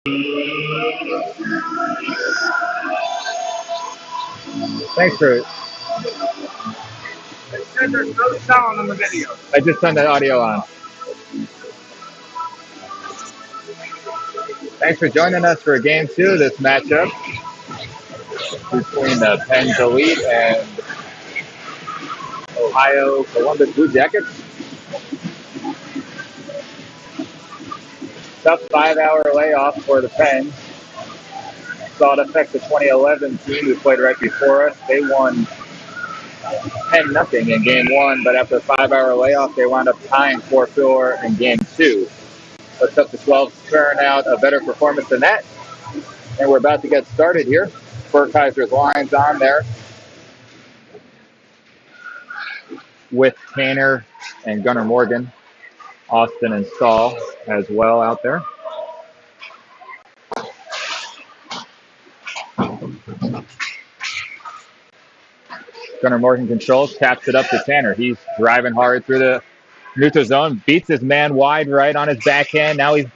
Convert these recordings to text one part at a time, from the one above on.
Thanks for. It said there's no sound on the video. I just turned the audio on. Thanks for joining us for game two. This matchup between the Penn's Elite and Ohio Columbus Blue Jackets. Tough 5-hour layoff for the Pens. Saw it affect the 2011 team who played right before us. They won 10-0 in game one, but after a 5-hour layoff, they wound up tying 4-4 in game two. Let's up the 12 to turn out a better performance than that. And we're about to get started here. Burkheiser's lines on there with Tanner and Gunnar Morgan. Austin and Stahl as well out there. Gunnar Morgan controls, taps it up to Tanner. He's driving hard through the neutral zone, beats his man wide right on his backhand. Now he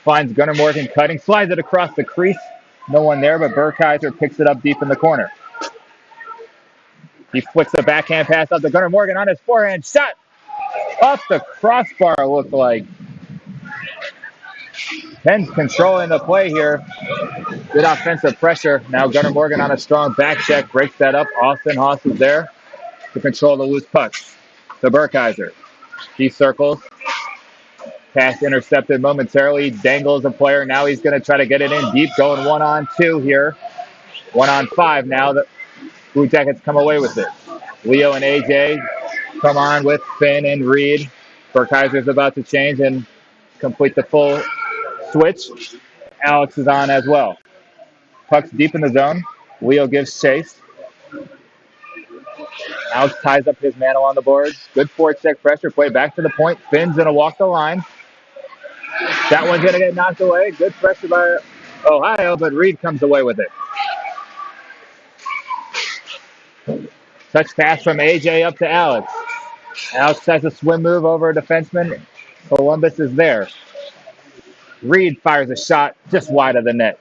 finds Gunnar Morgan cutting, slides it across the crease. No one there, but Burkheiser picks it up deep in the corner. He flicks a backhand pass up to Gunnar Morgan on his forehand. Shot off the crossbar, looked like. Penn's controlling the play here. Good offensive pressure. Now Gunnar Morgan on a strong back check. Breaks that up. Austin Haas is there to control the loose puck. To Burkheiser. He circles. Pass intercepted momentarily. Dangles a player. Now he's going to try to get it in deep. Going 1-on-2 here. 1-on-5 now. The Blue Jackets come away with it. Leo and AJ come on with Finn and Reed. Burkheiser's about to change and complete the full switch. Alex is on as well. Puck's deep in the zone. Leo gives chase. Alex ties up his man along the boards. Good forecheck pressure play back to the point. Finn's going to walk the line. That one's going to get knocked away. Good pressure by Ohio, but Reed comes away with it. Touch pass from AJ up to Alex. Alex has a swim move over a defenseman. Columbus is there. Reed fires a shot just wide of the net.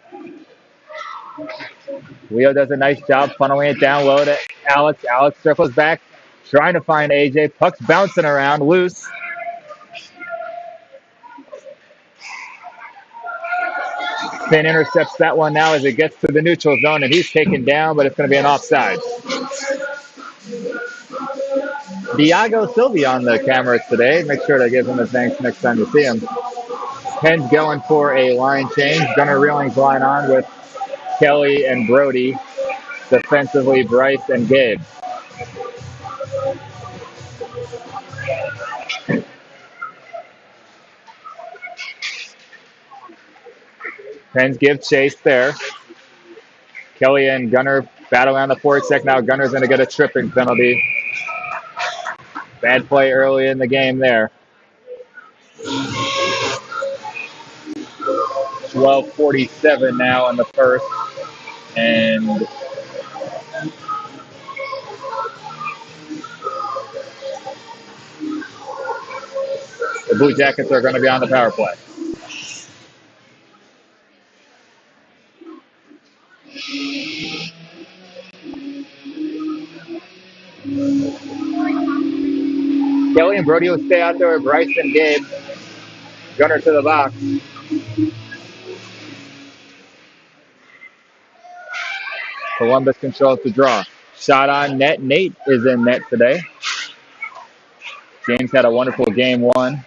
Leo does a nice job funneling it down low to Alex. Alex circles back, trying to find AJ. Puck's bouncing around, loose. Finn intercepts that one now as it gets to the neutral zone, and he's taken down, but it's going to be an offside. Diago Silva on the cameras today. Make sure to give him a thanks next time you see him. Penn's going for a line change. Gunnar Reeling's line on with Kelly and Brody. Defensively, Bryce and Gabe. Penn's give chase there. Kelly and Gunnar battle on the forecheck. Now Gunnar's going to get a tripping penalty. Bad play early in the game there. 12:47 now in the first. And the Blue Jackets are going to be on the power play. Kelly and Brody will stay out there with Bryce and Gabe. Gunnar to the box. Columbus controls the draw. Shot on net. Nate is in net today. James had a wonderful game one.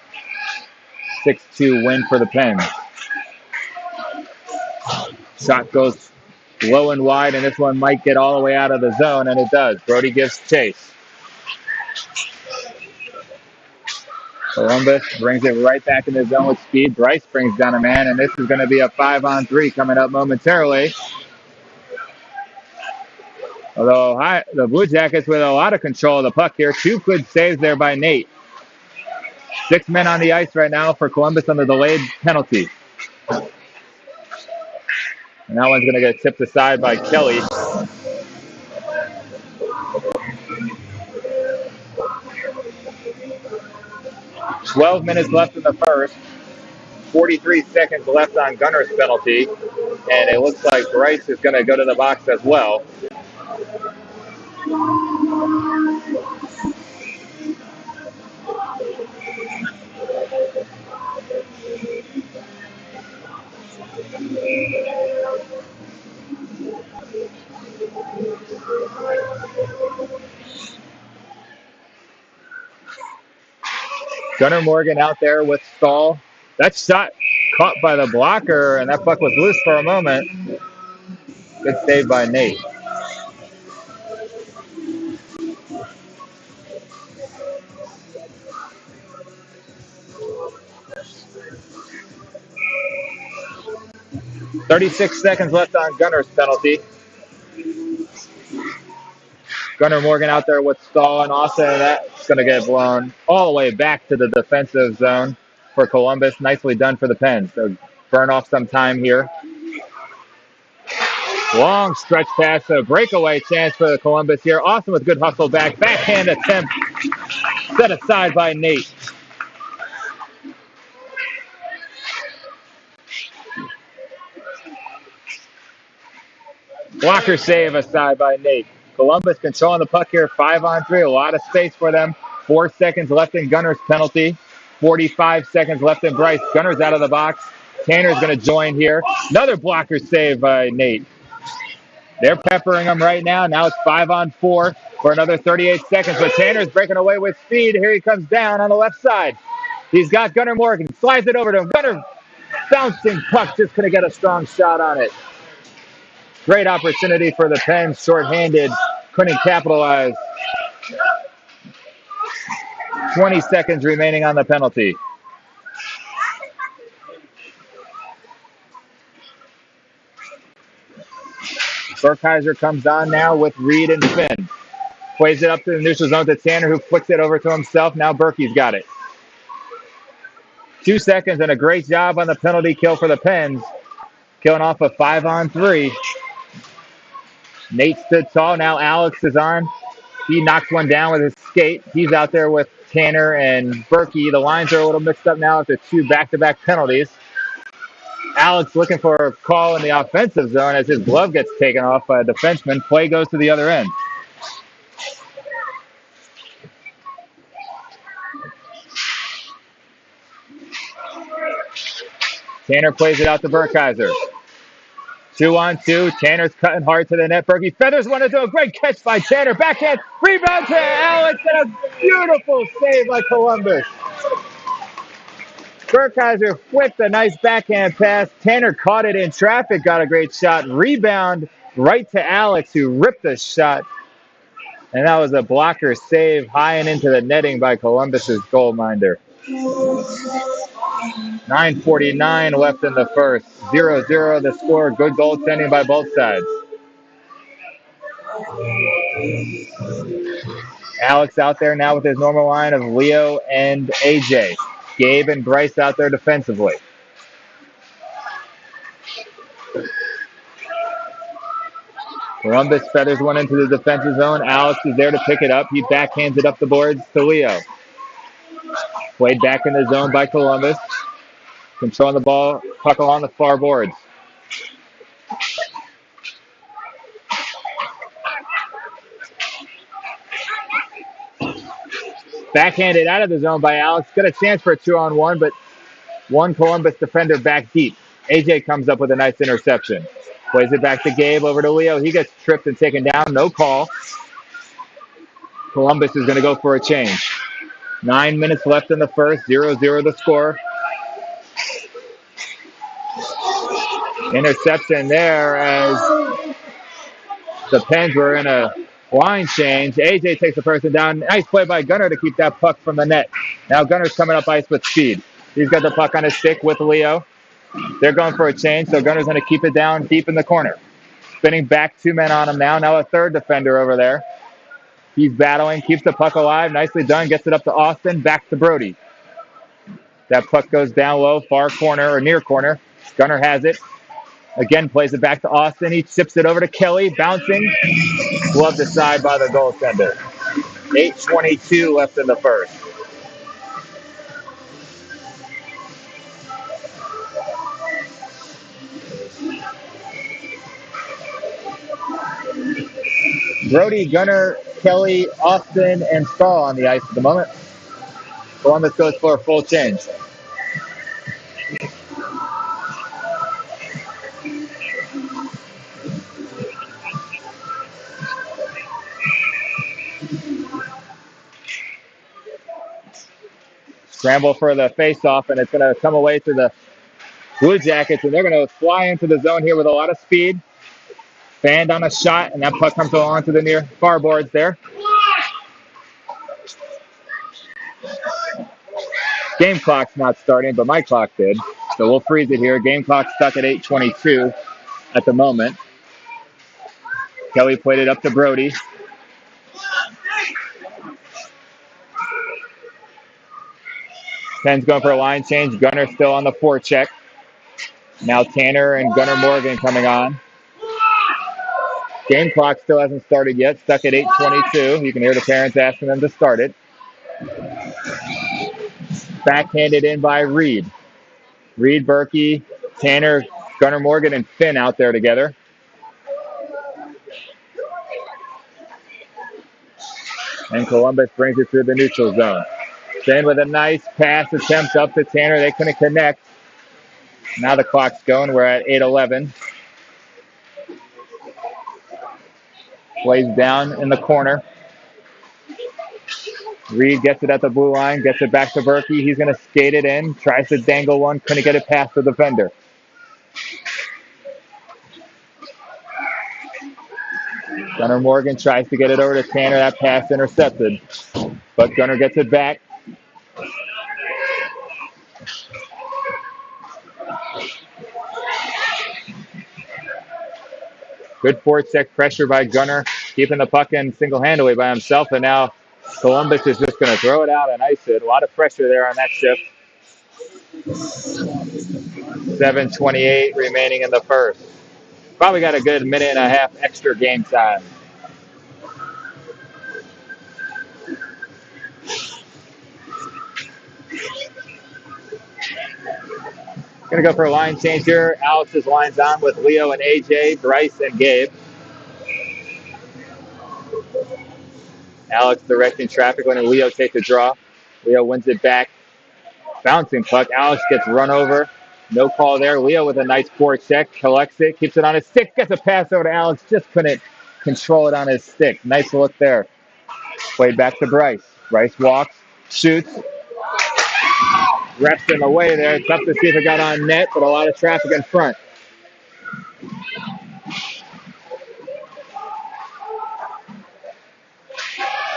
6-2 win for the Pens. Shot goes low and wide, and this one might get all the way out of the zone, and it does. Brody gives chase. Columbus brings it right back in the zone with speed. Bryce brings down a man, and this is going to be a 5-on-3 coming up momentarily. Although the Blue Jackets with a lot of control of the puck here. 2 good saves there by Nate. 6 men on the ice right now for Columbus on the delayed penalty. And that one's going to get tipped aside by Kelly. "12 minutes left in the first. 43 seconds left on Gunner's penalty, and it looks like Bryce is going to go to the box as well. Gunnar Morgan out there with Stahl. That shot caught by the blocker, and that puck was loose for a moment. Good save by Nate. "36 seconds left on Gunner's penalty. Gunnar Morgan out there with Stahl and Austin, and that's going to get blown all the way back to the defensive zone for Columbus. Nicely done for the Pens. So burn off some time here. Long stretch pass, a breakaway chance for Columbus here. Austin with good hustle back. Backhand attempt set aside by Nate. Blocker save aside by Nate. Columbus controlling the puck here, 5-on-3. A lot of space for them. 4 seconds left in Gunner's penalty. 45 seconds left in Bryce. Gunner's out of the box. Tanner's going to join here. Another blocker save by Nate. They're peppering him right now. Now it's 5-on-4 for another 38 seconds. But Tanner's breaking away with speed. Here he comes down on the left side. He's got Gunnar Morgan. Slides it over to him. Gunnar bouncing puck. Just going to get a strong shot on it. Great opportunity for the Pens. Short-handed. Couldn't capitalize. 20 seconds remaining on the penalty. Burkheiser comes on now with Reed and Finn. Plays it up to the neutral zone to Tanner, who flicks it over to himself. Now Berkey's got it. 2 seconds and a great job on the penalty kill for the Pens. Killing off a 5-on-3. Nate stood tall. Now Alex is on. He knocks one down with his skate. He's out there with Tanner and Berkey. The lines are a little mixed up now after 2 back-to-back penalties. Alex looking for a call in the offensive zone as his glove gets taken off by a defenseman. Play goes to the other end. Tanner plays it out to Burkheiser. 2-on-2. Tanner's cutting hard to the net. Berkey feathers one into a great catch by Tanner. Backhand. Rebound to Alex and a beautiful save by Columbus. Burkheiser flipped a nice backhand pass. Tanner caught it in traffic, got a great shot. Rebound right to Alex, who ripped the shot. And that was a blocker save high and into the netting by Columbus's goaltender. 9:49 left in the first. 0-0 the score. Good goaltending by both sides. Alex out there now with his normal line of Leo and AJ. Gabe and Bryce out there defensively. Columbus feathers one into the defensive zone. Alex is there to pick it up. He backhands it up the boards to Leo. Played back in the zone by Columbus. Controlling the ball, puck along the far boards. Backhanded out of the zone by Alex. Got a chance for a 2-on-1, but one Columbus defender back deep. AJ comes up with a nice interception. Plays it back to Gabe, over to Leo. He gets tripped and taken down. No call. Columbus is going to go for a change. 9 minutes left in the first. 0-0 the score. Interception there as the Pens were in a line change. AJ takes the person down. Nice play by Gunnar to keep that puck from the net. Now Gunnar's coming up ice with speed. He's got the puck on his stick with Leo. They're going for a change, so Gunnar's going to keep it down deep in the corner. Spinning back, 2 men on him now. Now a third defender over there. He's battling, keeps the puck alive. Nicely done. Gets it up to Austin. Back to Brody. That puck goes down low, far corner or near corner. Gunnar has it. Again, plays it back to Austin. He chips it over to Kelly, bouncing. Gloved aside by the goaltender. 8:22 left in the first. Brody, Gunner, Kelly, Austin, and Stahl on the ice at the moment. Columbus goes for a full change. Scramble for the face-off, and it's going to come away to the Blue Jackets, and they're going to fly into the zone here with a lot of speed. Fanned on a shot, and that puck comes along to the near far boards there. Game clock's not starting, but my clock did. So we'll freeze it here. Game clock stuck at 8:22 at the moment. Kelly played it up to Brody. Penn's going for a line change. Gunner still on the forecheck. Now Tanner and Gunner Morgan coming on. Game clock still hasn't started yet. Stuck at 8:22. You can hear the parents asking them to start it. Backhanded in by Reed. Reed, Berkey, Tanner, Gunner Morgan, and Finn out there together. And Columbus brings it through the neutral zone. Finn with a nice pass attempt up to Tanner. They couldn't connect. Now the clock's going. We're at 8:11. Plays down in the corner. Reed gets it at the blue line, gets it back to Berkey. He's going to skate it in, tries to dangle one, couldn't get it past the defender. Gunner Morgan tries to get it over to Tanner. That pass intercepted, but Gunner gets it back. Good forecheck pressure by Gunner, keeping the puck in single-handedly by himself, and now Columbus is just going to throw it out and ice it. A lot of pressure there on that shift. 7:28 remaining in the first. Probably got a good minute and a half extra game time. Going to go for a line change here. Alex's line's on with Leo and AJ, Bryce and Gabe. Alex directing traffic when Leo takes a draw. Leo wins it back. Bouncing puck. Alex gets run over. No call there. Leo with a nice forecheck. Collects it. Keeps it on his stick. Gets a pass over to Alex. Just couldn't control it on his stick. Nice look there. Played back to Bryce. Bryce walks. Shoots. Reps in the way there. Tough to see if it got on net, but a lot of traffic in front.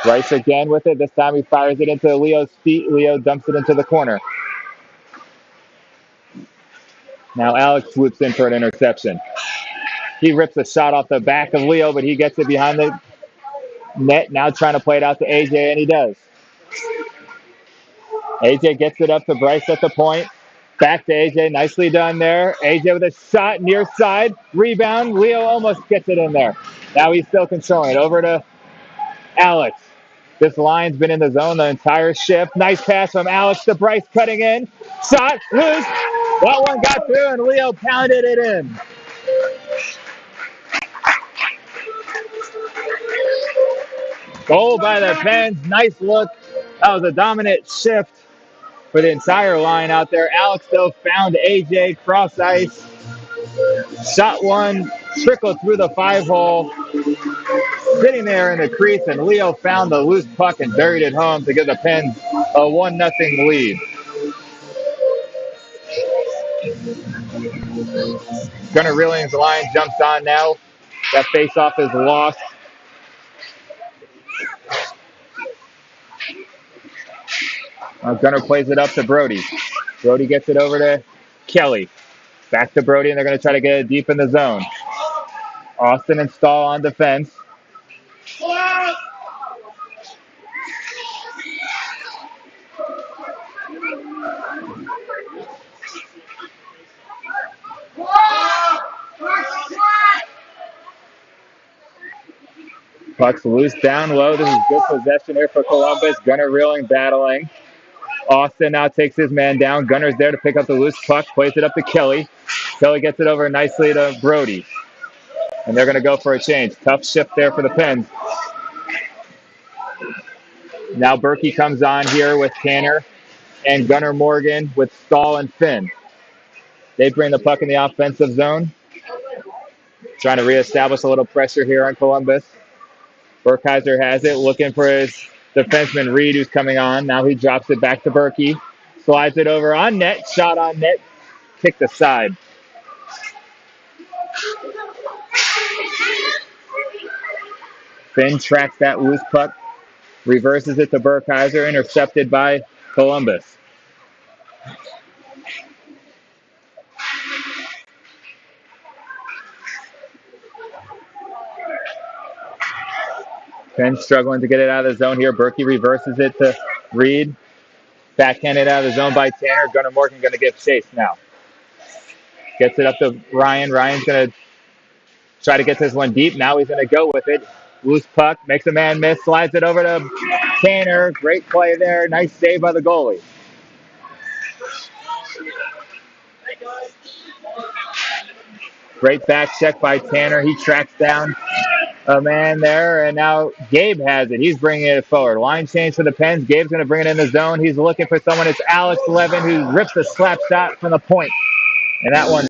Bryce again with it. This time he fires it into Leo's feet. Leo dumps it into the corner. Now Alex swoops in for an interception. He rips a shot off the back of Leo, but he gets it behind the net. Now trying to play it out to AJ, and he does. AJ gets it up to Bryce at the point. Back to AJ. Nicely done there. AJ with a shot near side. Rebound. Leo almost gets it in there. Now he's still controlling it. Over to Alex. This line's been in the zone the entire shift. Nice pass from Alex to Bryce cutting in. Shot. Loose. That one got through, and Leo pounded it in. Goal by the Pens. Nice look. That was a dominant shift for the entire line out there. Alex, though, found AJ cross ice. Shot one, trickled through the 5-hole. Sitting there in the crease, and Leo found the loose puck and buried it home to give the Pens a 1-0 lead. Gunnar Reeling's line jumps on now. That faceoff is lost. Gunnar plays it up to Brody. Brody gets it over to Kelly. Back to Brody, and they're going to try to get it deep in the zone. Austin and Stahl on defense. Puck's loose down low. This is good possession here for Columbus. Gunnar Reeling battling. Austin now takes his man down. Gunner's there to pick up the loose puck. Plays it up to Kelly. Kelly gets it over nicely to Brody. And they're going to go for a change. Tough shift there for the Pens. Now Berkey comes on here with Tanner and Gunnar Morgan with Stahl and Finn. They bring the puck in the offensive zone. Trying to reestablish a little pressure here on Columbus. Burkheiser has it, looking for his defenseman Reed, who's coming on. Now he drops it back to Berkey. Slides it over on net. Shot on net. Kicked aside. Finn tracks that loose puck. Reverses it to Burkheiser. Intercepted by Columbus. Finn struggling to get it out of the zone here. Berkey reverses it to Reed. Backhanded out of the zone by Tanner. Gunnar Morgan going to get chased now. Gets it up to Ryan. Ryan's going to try to get this one deep. Now he's going to go with it. Loose puck. Makes a man miss. Slides it over to Tanner. Great play there. Nice save by the goalie. Great back check by Tanner. He tracks down a man there, and now Gabe has it. He's bringing it forward. Line change for the Pens. Gabe's going to bring it in the zone. He's looking for someone. It's Alex Levin, who rips a slap shot from the point. And that one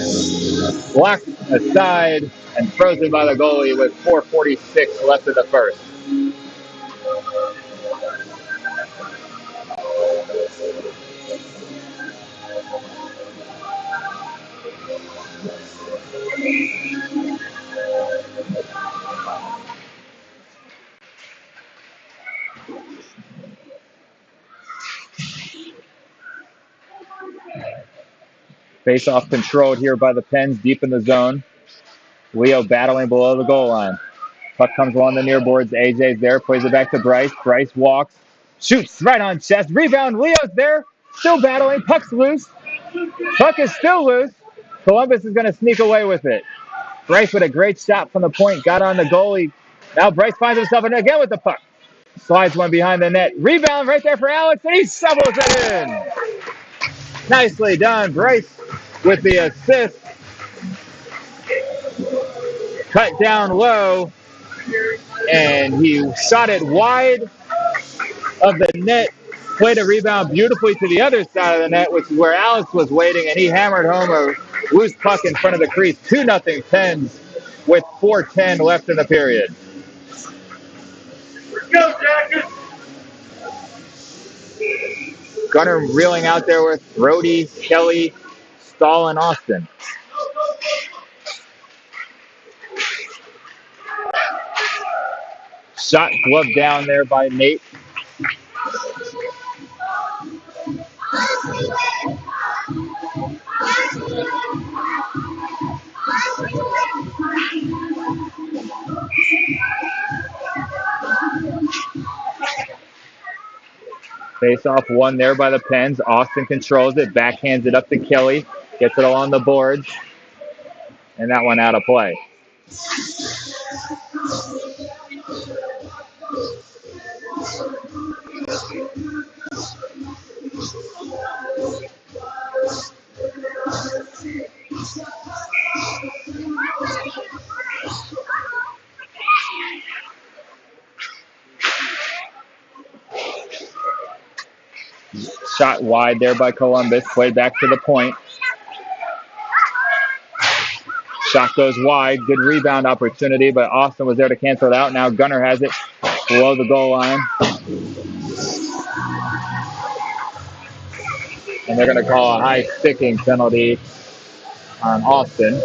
blocked aside and frozen by the goalie with 4:46 left in the first. Face-off controlled here by the Pens deep in the zone. Leo battling below the goal line. Puck comes along the near boards. AJ's there, plays it back to Bryce. Bryce walks, shoots right on chest. Rebound, Leo's there, still battling. Puck's loose. Puck is still loose. Columbus is going to sneak away with it. Bryce with a great shot from the point, got on the goalie. Now Bryce finds himself in again with the puck. Slides one behind the net. Rebound right there for Alex, and he shovels it in. Nicely done. Bryce with the assist. Cut down low, and he shot it wide of the net. Played a rebound beautifully to the other side of the net, which is where Alex was waiting, and he hammered home a loose puck in front of the crease. 2-0 Pens with 4:10 left in the period. Let's go, Jackson. Gunnar reeling out there with Brody, Kelly, Stahl, and Austin. Shot gloved down there by Nate. Face off one there by the Pens. Austin controls it, backhands it up to Kelly, gets it along the boards, and that one out of play. Shot wide there by Columbus, played back to the point. Shot goes wide, good rebound opportunity, but Austin was there to cancel it out. Now Gunnar has it below the goal line. And they're going to call a high sticking penalty on Austin.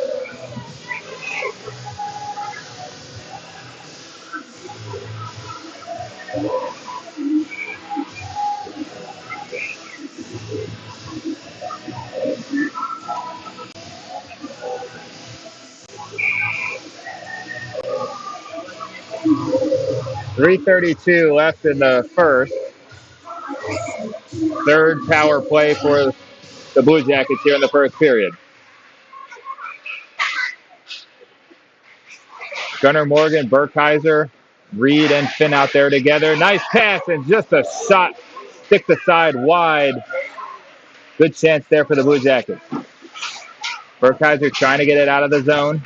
.332 left in the first. Third power play for the Blue Jackets here in the first period. Gunnar Morgan, Burkheiser, Reed, and Finn out there together. Nice pass and just a shot. Stick the side wide. Good chance there for the Blue Jackets. Burkheiser trying to get it out of the zone.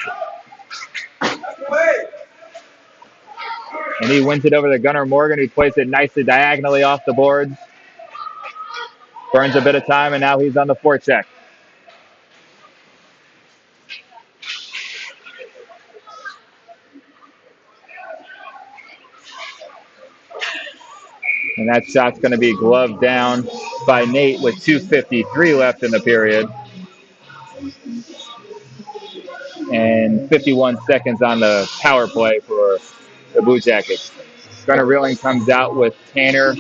And he wins it over to Gunnar Morgan, who plays it nicely diagonally off the boards. Burns a bit of time, and now he's on the forecheck. And that shot's going to be gloved down by Nate with 2:53 left in the period. And 51 seconds on the power play for the Blue Jackets. Gunnar Reeling comes out with Tanner,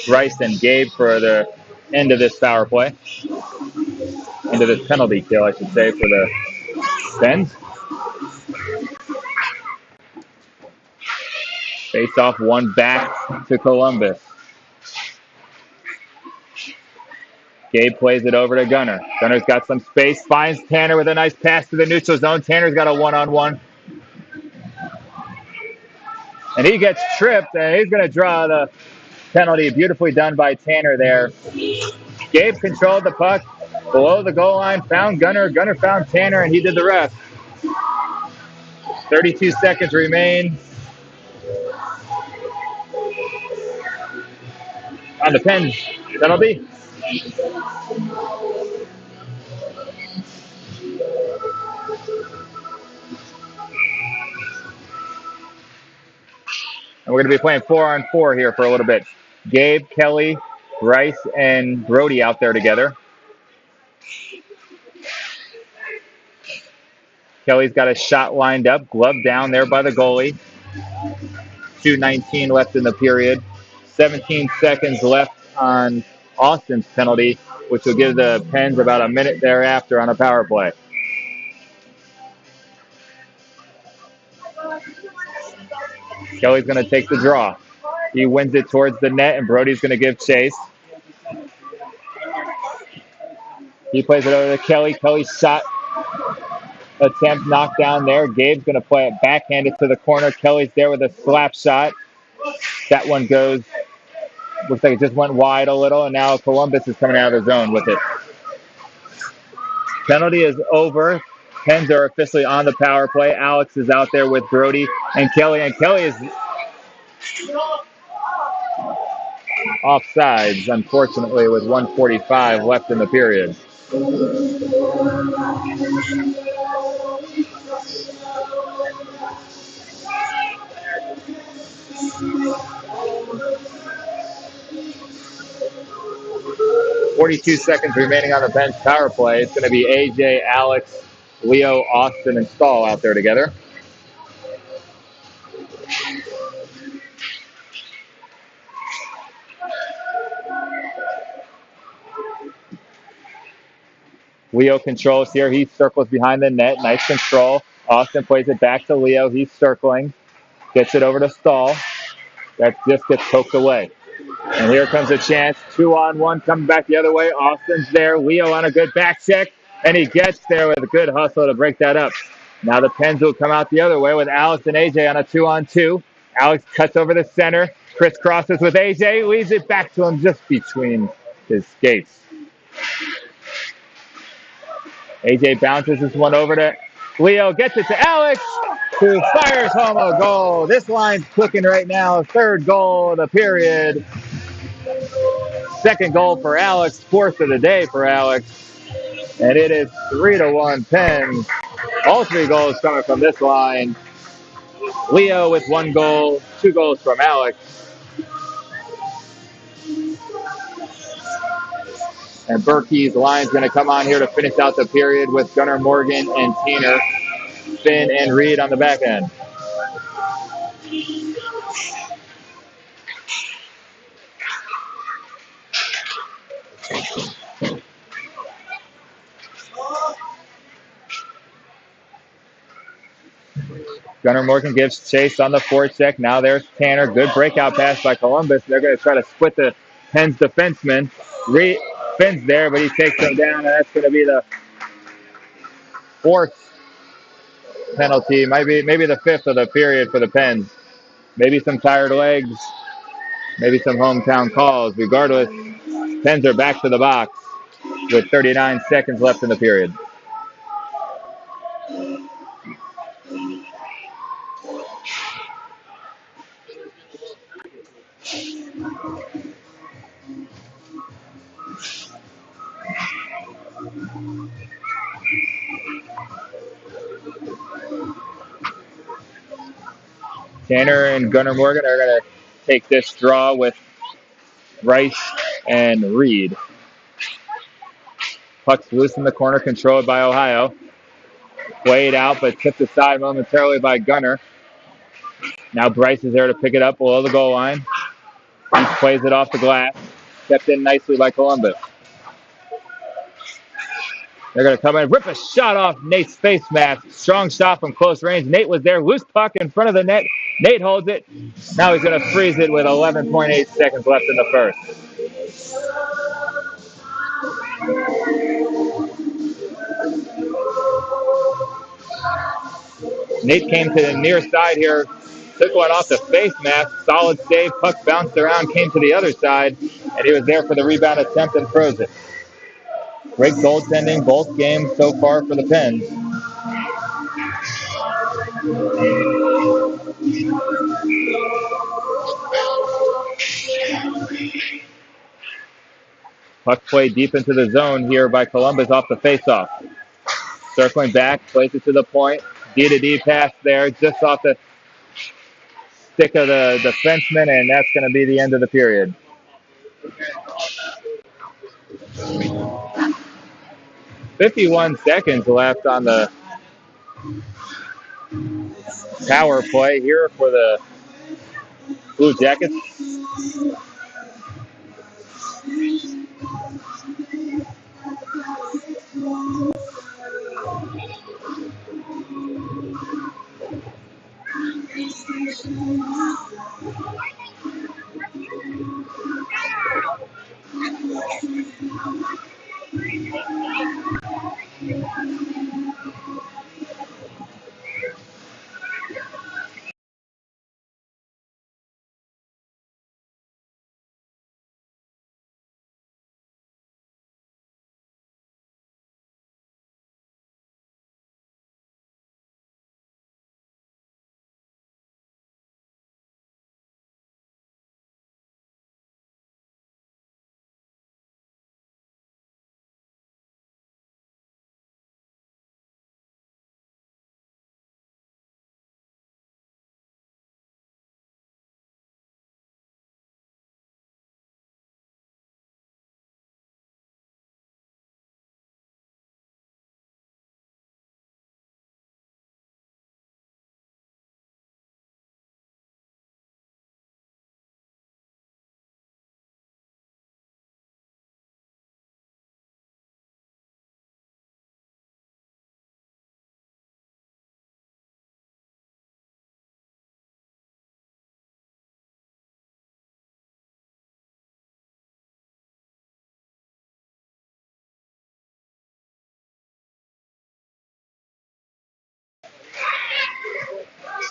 Bryce, and Gabe for the end of this power play. End of this penalty kill, I should say, for the Pens. Face off one back to Columbus. Gabe plays it over to Gunnar. Gunnar's got some space, finds Tanner with a nice pass to the neutral zone. Tanner's got a one-on-one. And he gets tripped, and he's going to draw the penalty. Beautifully done by Tanner there. Gabe controlled the puck below the goal line, found Gunnar. Gunnar found Tanner, and he did the rest. 32 seconds remain on the Pens penalty. And we're going to be playing 4-on-4 here for a little bit. Gabe, Kelly, Bryce, and Brody out there together. Kelly's got a shot lined up, glove down there by the goalie. 2:19 left in the period. 17 seconds left on Austin's penalty, which will give the Pens about a minute thereafter on a power play. Kelly's going to take the draw. He wins it towards the net, and Brody's going to give chase. He plays it over to Kelly. Kelly's shot attempt knocked down there. Gabe's going to play it backhanded to the corner. Kelly's there with a slap shot. That one goes, looks like it just went wide a little, and now Columbus is coming out of the zone with it. Penalty is over. Pens are officially on the power play. Alex is out there with Brody and Kelly is offsides, unfortunately, with 1:45 left in the period. 42 seconds remaining on the Pens power play. It's going to be AJ, Alex, Leo, Austin, and Stahl out there together. Leo controls here. He circles behind the net. Nice control. Austin plays it back to Leo. He's circling. Gets it over to Stahl. That just gets poked away. And here comes a chance. 2-on-1 coming back the other way. Austin's there. Leo on a good back check. And he gets there with a good hustle to break that up. Now the Pens will come out the other way with Alex and AJ on a 2-on-2. Alex cuts over the center. Crisscrosses with AJ. Leaves it back to him just between his skates. AJ bounces this one over to Leo. Gets it to Alex, who fires home a goal. This line's clicking right now. Third goal of the period. Second goal for Alex. Fourth of the day for Alex. And it is 3-1 Pens. All three goals coming from this line. Leo with one goal, 2 goals from Alex. And Berkey's line's going to come on here to finish out the period with Gunnar Morgan and Tanner, Finn, and Reed on the back end. Gunnar Morgan gives chase on the forecheck. Now there's Tanner. Good breakout pass by Columbus. They're going to try to split the Pens defenseman. Finn's there, but he takes them down, and that's going to be the 4th penalty. Maybe the 5th of the period for the Pens. Maybe some tired legs. Maybe some hometown calls. Regardless, Pens are back to the box with 39 seconds left in the period. Tanner and Gunnar Morgan are going to take this draw with Rice and Reed. Puck's loose in the corner, controlled by Ohio. Played out, but tipped aside momentarily by Gunnar. Now Bryce is there to pick it up below the goal line. He plays it off the glass. Kept in nicely by Columbus. They're going to come in, rip a shot off Nate's face mask. Strong shot from close range. Nate was there. Loose puck in front of the net. Nate holds it. Now he's going to freeze it with 11.8 seconds left in the first. Nate came to the near side here. Took one off the face mask. Solid save. Puck bounced around, came to the other side, and he was there for the rebound attempt and froze it. Great goaltending both games so far for the Pens. Puck played deep into the zone here by Columbus off the faceoff. Circling back, plays it to the point. D-to-D pass there, just off the stick of the defenseman, and that's going to be the end of the period. 51 seconds left on the power play here for the Blue Jackets.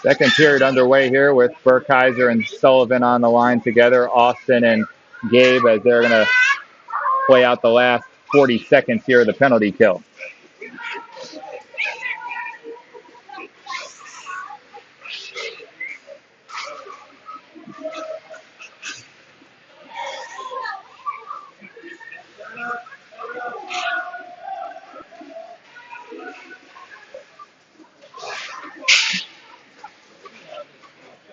Second period underway here with Burkheiser and Sullivan on the line together. Austin and Gabe as they're going to play out the last 40 seconds here of the penalty kill.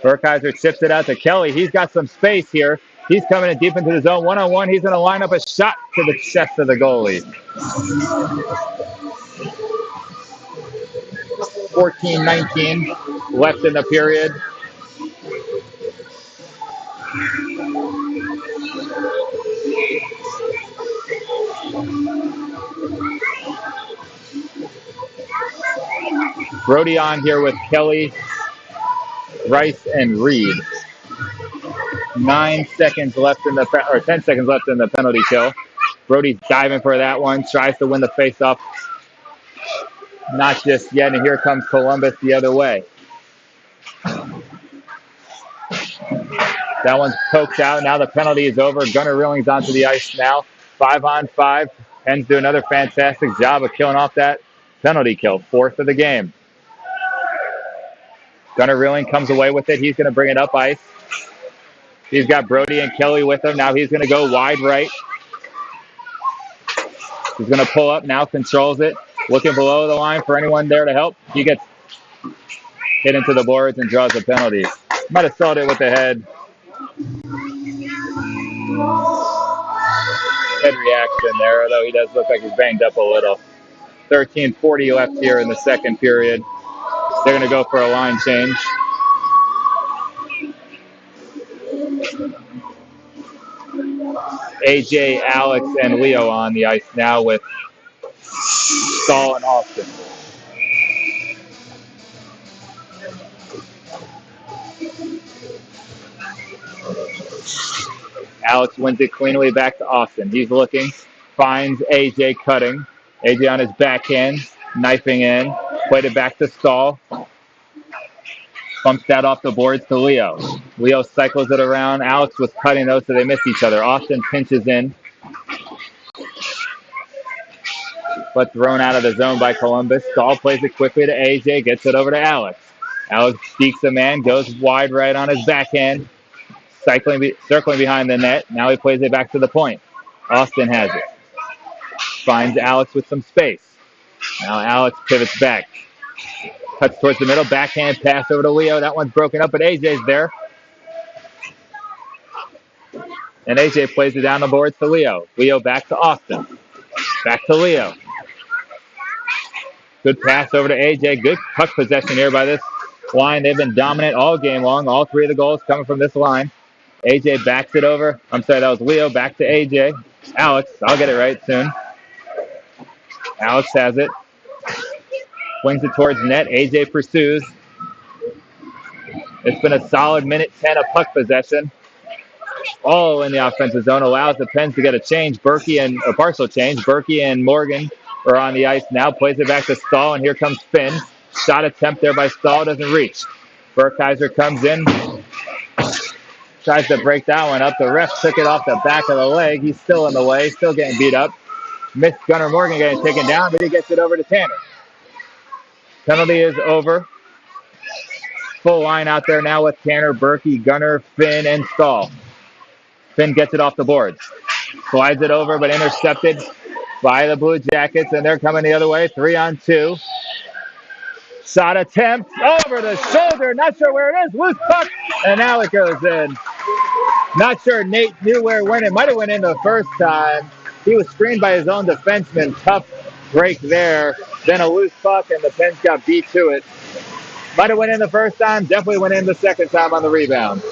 Burkheiser chips it out to Kelly. He's got some space here. He's coming in deep into the zone. One-on-one, he's going to line up a shot to the chest of the goalie. 14-19 left in the period. Brody on here with Kelly, Rice, and Reed. 10 seconds left in the penalty kill. Brody's diving for that one, tries to win the faceoff. Not just yet, and here comes Columbus the other way. That one's poked out. Now the penalty is over. Gunnar Rilling's onto the ice now. 5-on-5. Pens do another fantastic job of killing off that penalty kill. Fourth of the game. Gunnar Rilling comes away with it. He's going to bring it up ice. He's got Brody and Kelly with him. Now he's going to go wide right. He's going to pull up now, controls it. Looking below the line for anyone there to help. He gets hit into the boards and draws a penalty. Might have sold it with the head reaction there, although he does look like he's banged up a little. 13:40 left here in the second period. They're going to go for a line change. AJ, Alex, and Leo on the ice now with Stahl and Austin. Alex wins it cleanly back to Austin. He's looking, finds AJ cutting. AJ on his backhand, knifing in, played it back to Stahl. Bumps that off the boards to Leo. Leo cycles it around. Alex was cutting those, so they missed each other. Austin pinches in, but thrown out of the zone by Columbus. Stahl plays it quickly to AJ, gets it over to Alex. Alex beaks a man, goes wide right on his backhand, circling behind the net. Now he plays it back to the point. Austin has it. Finds Alex with some space. Now Alex pivots back. Cuts towards the middle. Backhand pass over to Leo. That one's broken up, but AJ's there. And AJ plays it down the boards to Leo. Leo back to Austin. Back to Leo. Good pass over to AJ. Good puck possession here by this line. They've been dominant all game long. All three of the goals coming from this line. AJ backs it over. I'm sorry, that was Leo. Back to AJ. Alex. I'll get it right soon. Alex has it. Swings it towards net. AJ pursues. It's been a solid minute 10 of puck possession. All in the offensive zone. Allows the Pens to get a change. A partial change. Berkey and Morgan are on the ice now. Plays it back to Stahl, and here comes Finn. Shot attempt there by Stahl. Doesn't reach. Burkheiser comes in. Tries to break that one up. The ref took it off the back of the leg. He's still in the way. Still getting beat up. Missed Gunnar Morgan getting taken down, but he gets it over to Tanner. Penalty is over. Full line out there now with Tanner, Berkey, Gunnar, Finn, and Stahl. Finn gets it off the boards. Slides it over, but intercepted by the Blue Jackets, and they're coming the other way. 3-on-2. Shot attempt over the shoulder. Not sure where it is. Loose puck, and now it goes in. Not sure Nate knew where it went. It might have went in the first time. He was screened by his own defenseman. Tough break there. Then a loose puck, and the Pens got beat to it. Might have went in the first time. Definitely went in the second time on the rebound.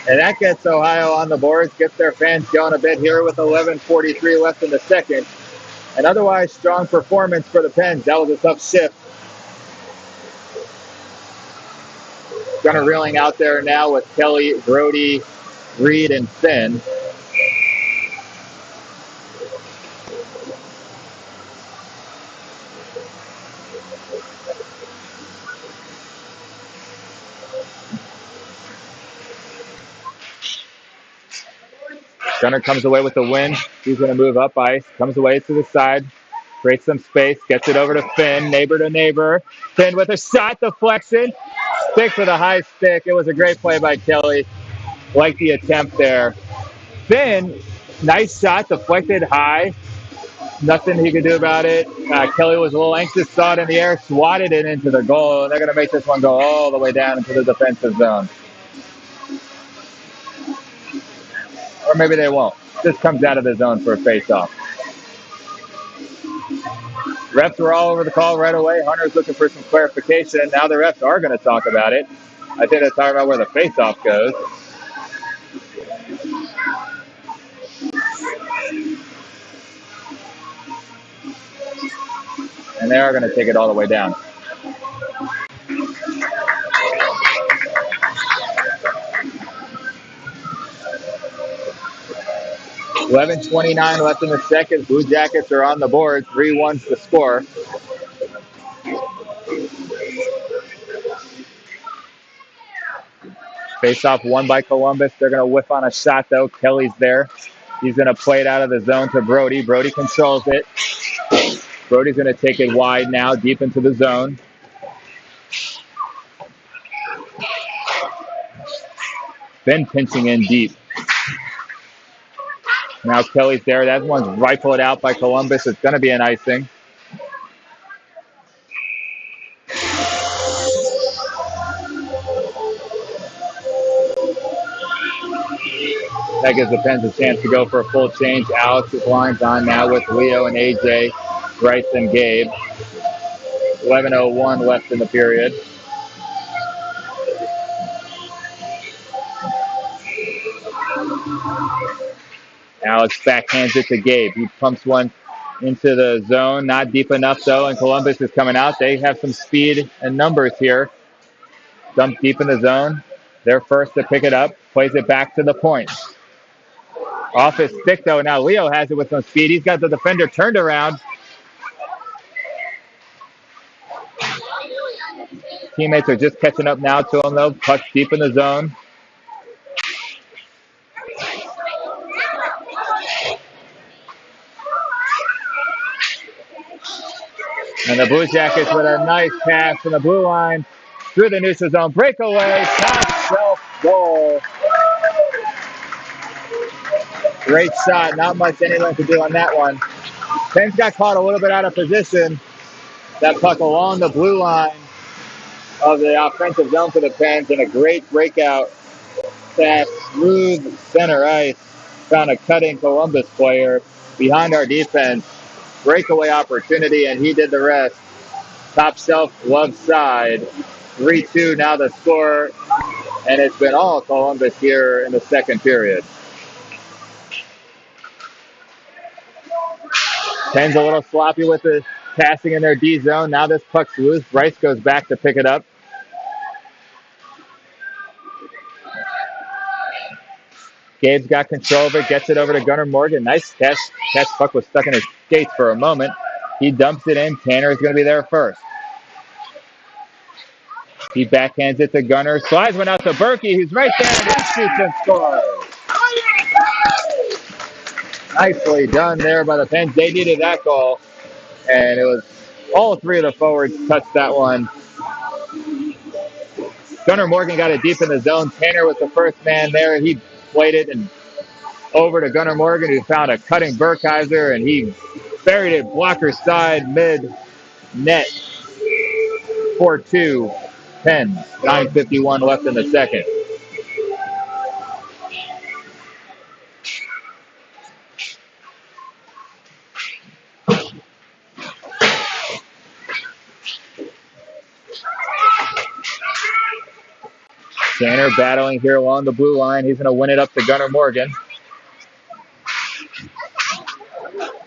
And that gets Ohio on the boards, gets their fans going a bit here with 11:43 left in the second. An otherwise strong performance for the Pens. That was a tough shift. Gunnar reeling out there now with Kelly, Brody, Reed, and Finn. Gunnar comes away with the win. He's going to move up ice. Comes away to the side. Creates some space. Gets it over to Finn. Neighbor to neighbor. Finn with a shot deflection. Stick with a high stick. It was a great play by Kelly. Like the attempt there. Finn, nice shot. Deflected high. Nothing he could do about it. Kelly was a little anxious. Saw it in the air. Swatted it into the goal. And they're going to make this one go all the way down into the defensive zone. Or maybe they won't. This comes out of the zone for a face-off. Refs were all over the call right away. Hunter's looking for some clarification. Now the refs are going to talk about it. I think they're talking about where the face-off goes. And they are going to take it all the way down. .11:29 left in the second. Blue Jackets are on the board. 3-1's the score. Face-off won by Columbus. They're going to whiff on a shot, though. Kelly's there. He's going to play it out of the zone to Brody. Brody controls it. Brody's going to take it wide now, deep into the zone. Then pinching in deep. Now Kelly's there. That one's rifled out by Columbus. It's going to be an icing. That gives the Pens a chance to go for a full change. Alex's line's on now with Leo and AJ, Bryce and Gabe. 11:01 left in the period. Alex backhands it to Gabe. He pumps one into the zone. Not deep enough, though, and Columbus is coming out. They have some speed and numbers here. Dump deep in the zone. They're first to pick it up. Plays it back to the point. Off his stick, though. Now Leo has it with some speed. He's got the defender turned around. Teammates are just catching up now to him, though. Puck deep in the zone. And the Blue Jackets with a nice pass from the blue line through the neutral zone. Breakaway, top shelf goal. Great shot. Not much anyone could do on that one. Pens got caught a little bit out of position. That puck along the blue line of the offensive zone for the Pens, and a great breakout pass through the center ice. Found a cutting Columbus player behind our defense. Breakaway opportunity, and he did the rest. Top shelf, left side. 3-2 now the score, and it's been all Columbus here in the second period. Pens a little sloppy with the passing in their D zone. Now this puck's loose. Bryce goes back to pick it up. Gabe's got control of it, gets it over to Gunnar Morgan. Nice catch. Puck was stuck in his skates for a moment. He dumps it in. Tanner is going to be there first. He backhands it to Gunnar. Slides one out to Berkey, who's right there, and he shoots and scores. Nicely done there by the Pens. They needed that goal, and it was all three of the forwards touched that one. Gunnar Morgan got it deep in the zone. Tanner was the first man there. He played it and over to Gunnar Morgan, who found a cutting Burkheiser, and he buried it blocker side mid-net. 4-2 Pens. 9:51 left in the second. Tanner battling here along the blue line. He's going to win it up to Gunnar Morgan.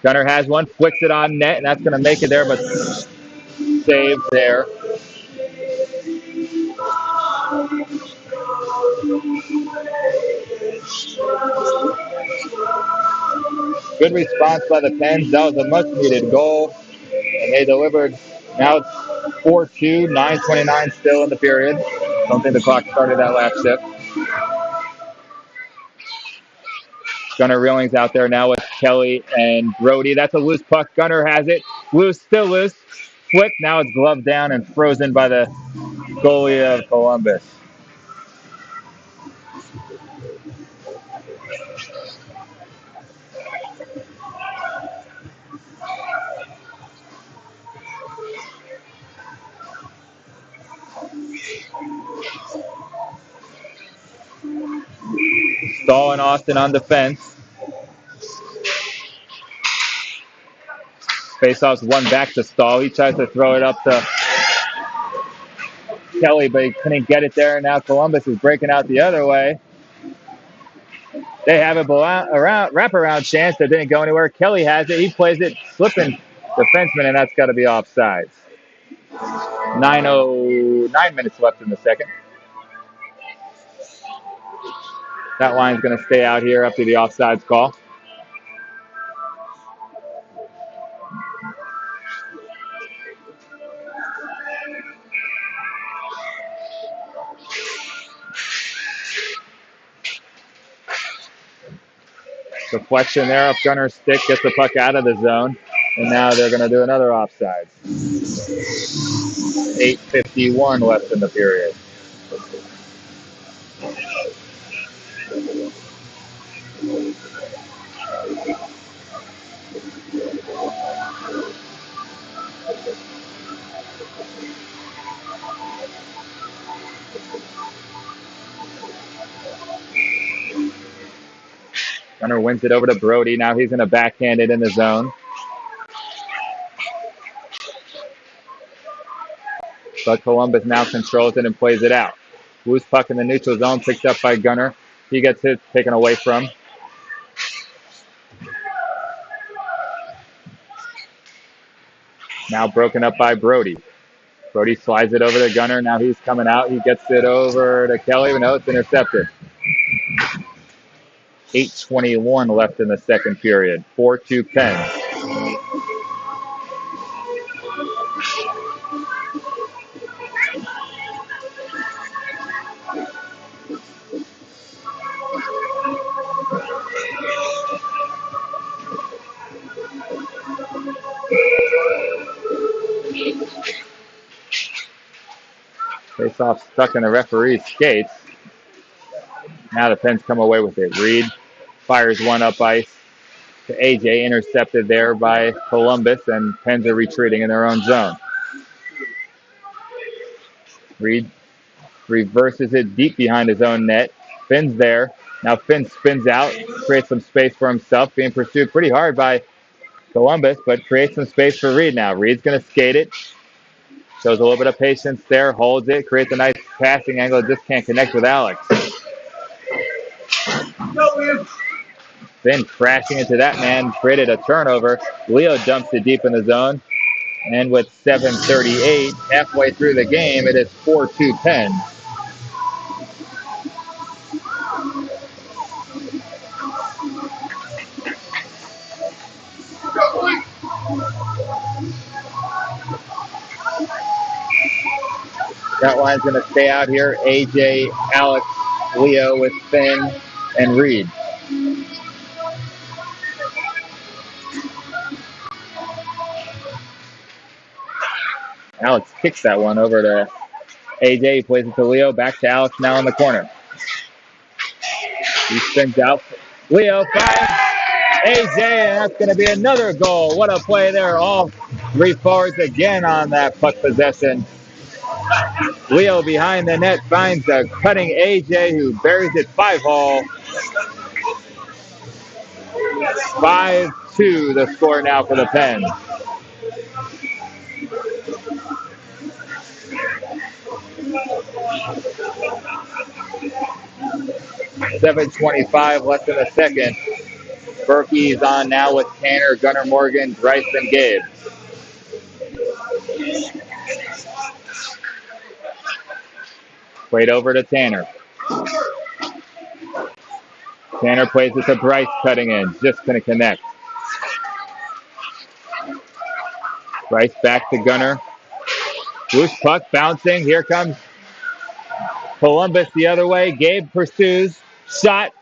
Gunnar has one, flicks it on net, and that's going to make it there, but saved there. Good response by the Pens. That was a much-needed goal, and they delivered. Now it's 4-2, 9:29 still in the period. Don't think the clock started that last shift. Gunnar Reeling's out there now with Kelly and Brody. That's a loose puck. Gunnar has it. Loose, still loose. Flick. Now it's gloved down and frozen by the goalie of Columbus. Stahl and Austin on defense. Faceoff's one back to Stahl. He tries to throw it up to Kelly, but he couldn't get it there. Now Columbus is breaking out the other way. They have a wraparound chance that didn't go anywhere. Kelly has it. He plays it, slipping defenseman, and that's got to be offsides. 9 minutes left in the second. That line's going to stay out here up to the offsides call. Deflection there up Gunner's stick, gets the puck out of the zone, and now they're going to do another offsides. 8:51 left in the period. Gunner wins it over to Brody. Now he's going to backhand it in the zone. But Columbus now controls it and plays it out. Loose puck in the neutral zone, picked up by Gunner. He gets his taken away from. Now broken up by Brody. Brody slides it over to Gunner. Now he's coming out. He gets it over to Kelly. No, it's intercepted. 8:21 left in the second period. 4-2 Pens. Face off stuck in the referee's skates. Now the Pens come away with it. Reed fires one up ice to AJ, intercepted there by Columbus, and Pens are retreating in their own zone. Reed reverses it deep behind his own net. Finn's there. Now Finn spins out, creates some space for himself, being pursued pretty hard by Columbus, but creates some space for Reed now. Reed's going to skate it. Shows a little bit of patience there, holds it, creates a nice passing angle, just can't connect with Alex. Finn crashing into that man, created a turnover. Leo dumps it deep in the zone. And with 7:38 halfway through the game, it is 4-2 Pens. That line's going to stay out here. AJ, Alex, Leo with Finn and Reed. Alex kicks that one over to AJ. He plays it to Leo. Back to Alex now in the corner. He spins out. Leo finds AJ, and that's going to be another goal. What a play there. All three forwards again on that puck possession. Leo behind the net finds a cutting AJ who buries it 5-hole. 5-2 the score now for the Pens. $7:25 left in the second. Berkey's on now with Tanner, Gunnar Morgan, Bryce, and Gabe. Played over to Tanner. Tanner plays it to Bryce, cutting in. Just going to connect. Bryce back to Gunnar. Loose puck bouncing. Here comes Columbus the other way. Gabe pursues. Shot.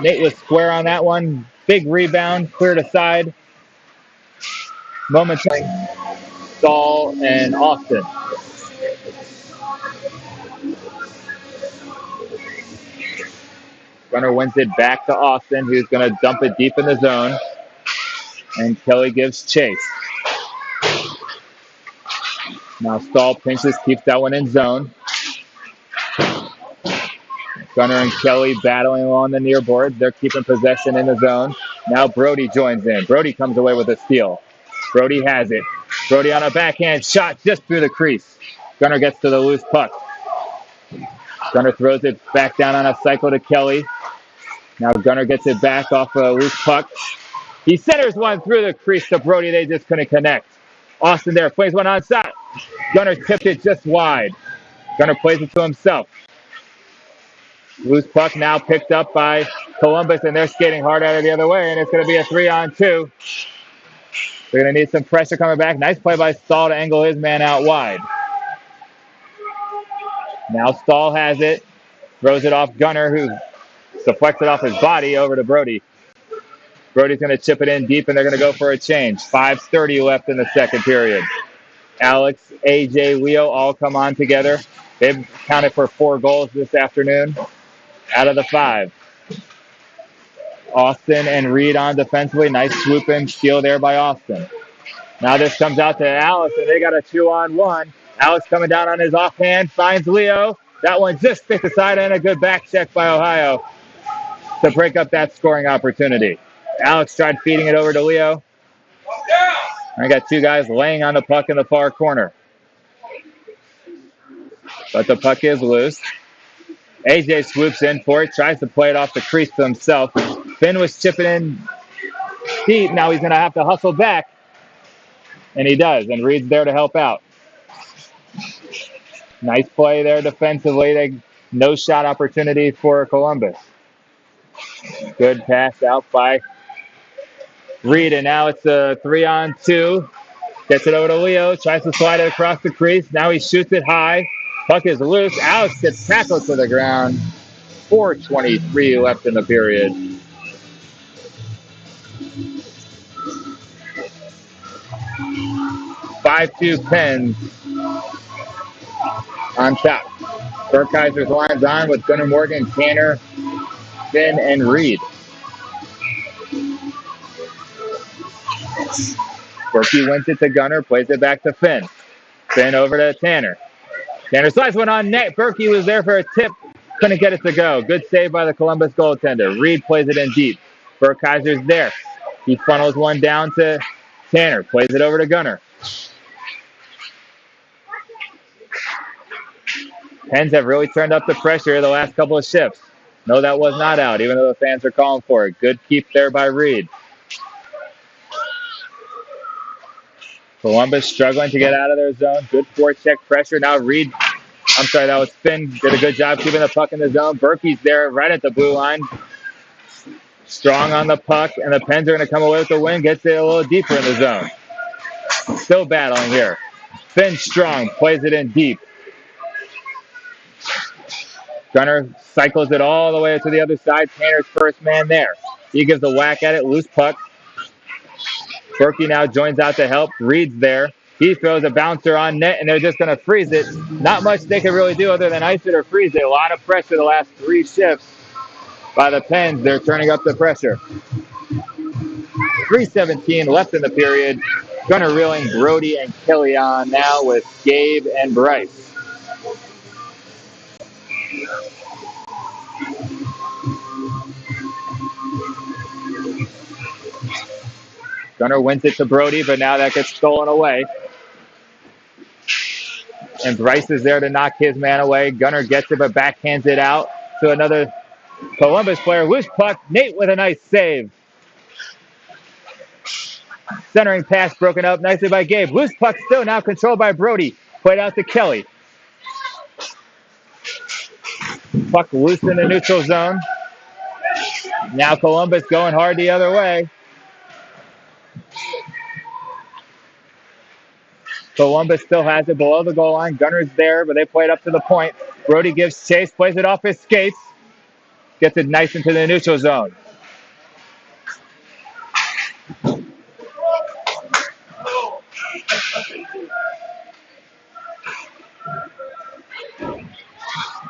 Nate was square on that one. Big rebound. Cleared aside. Momentarily. Stahl and Austin. Gunnar wins it back to Austin, who's going to dump it deep in the zone. And Kelly gives chase. Now Stahl pinches, keeps that one in zone. Gunnar and Kelly battling along the near board. They're keeping possession in the zone. Now Brody joins in. Brody comes away with a steal. Brody has it. Brody on a backhand shot just through the crease. Gunnar gets to the loose puck. Gunnar throws it back down on a cycle to Kelly. Now Gunnar gets it back off a loose puck. He centers one through the crease to Brody. They just couldn't connect. Austin there plays one on side. Gunnar tipped it just wide. Gunnar plays it to himself. Loose puck now picked up by Columbus, and they're skating hard out of the other way, and it's going to be a 3-on-2. They're going to need some pressure coming back. Nice play by Stahl to angle his man out wide. Now Stahl has it. Throws it off Gunnar, who deflects it off his body over to Brody. Brody's going to chip it in deep, and they're going to go for a change. 5:30 left in the second period. Alex, AJ, Leo all come on together. They've accounted for 4 goals this afternoon out of the 5. Austin and Reed on defensively. Nice swoop in steal there by Austin. Now this comes out to Alex, and they got a 2-on-1. Alex coming down on his offhand, finds Leo. That one just stick aside, and a good back check by Ohio. to break up that scoring opportunity. Alex tried feeding it over to Leo. I got two guys laying on the puck in the far corner. But the puck is loose. AJ swoops in for it, tries to play it off the crease to himself. Finn was chipping in deep. Now he's going to have to hustle back. And he does, and Reed's there to help out. Nice play there defensively. No shot opportunity for Columbus. Good pass out by Reed, and now it's a 3-on-2. Gets it over to Leo, tries to slide it across the crease. Now he shoots it high. Puck is loose. Alex gets tackled to the ground. 4:23 left in the period. Five-two Pens on top. Burkheiser's lines on with Gunnar Morgan, Tanner, Finn, and Reed. Berkey wins it to Gunnar, plays it back to Finn. Finn over to Tanner. Tanner slides one on net. Berkey was there for a tip. Couldn't get it to go. Good save by the Columbus goaltender. Reed plays it in deep. Burkheiser's there. He funnels one down to Tanner. Plays it over to Gunnar. Pens have really turned up the pressure the last couple of shifts. No, that was not out, even though the fans are calling for it. Good keep there by Reed. Columbus struggling to get out of their zone. Good forecheck pressure. Now Reed, that was Finn. Did a good job keeping the puck in the zone. Berkey's there right at the blue line. Strong on the puck, and the Pens are going to come away with the win. Gets it a little deeper in the zone. Still battling here. Finn strong, plays it in deep. Gunnar cycles it all the way to the other side. Tanner's first man there. He gives a whack at it. Loose puck. Berkey now joins out to help. Reed's there. He throws a bouncer on net, and they're just going to freeze it. Not much they can really do other than ice it or freeze it. A lot of pressure the last three shifts by the Pens. They're turning up the pressure. 3:17 left in the period. Gunnar reeling Brody and Kelly on now with Gabe and Bryce. Gunnar wins it to Brody, but now that gets stolen away. And Bryce is there to knock his man away. Gunnar gets it, but backhands it out to another Columbus player. Loose puck. Nate with a nice save. Centering pass broken up nicely by Gabe. Loose puck still now controlled by Brody. Played out to Kelly. Puck loose in the neutral zone. Now Columbus going hard the other way. Columbus still has it below the goal line. Gunner's there, but they play it up to the point. Brody gives chase, plays it off his skates. Gets it nice into the neutral zone.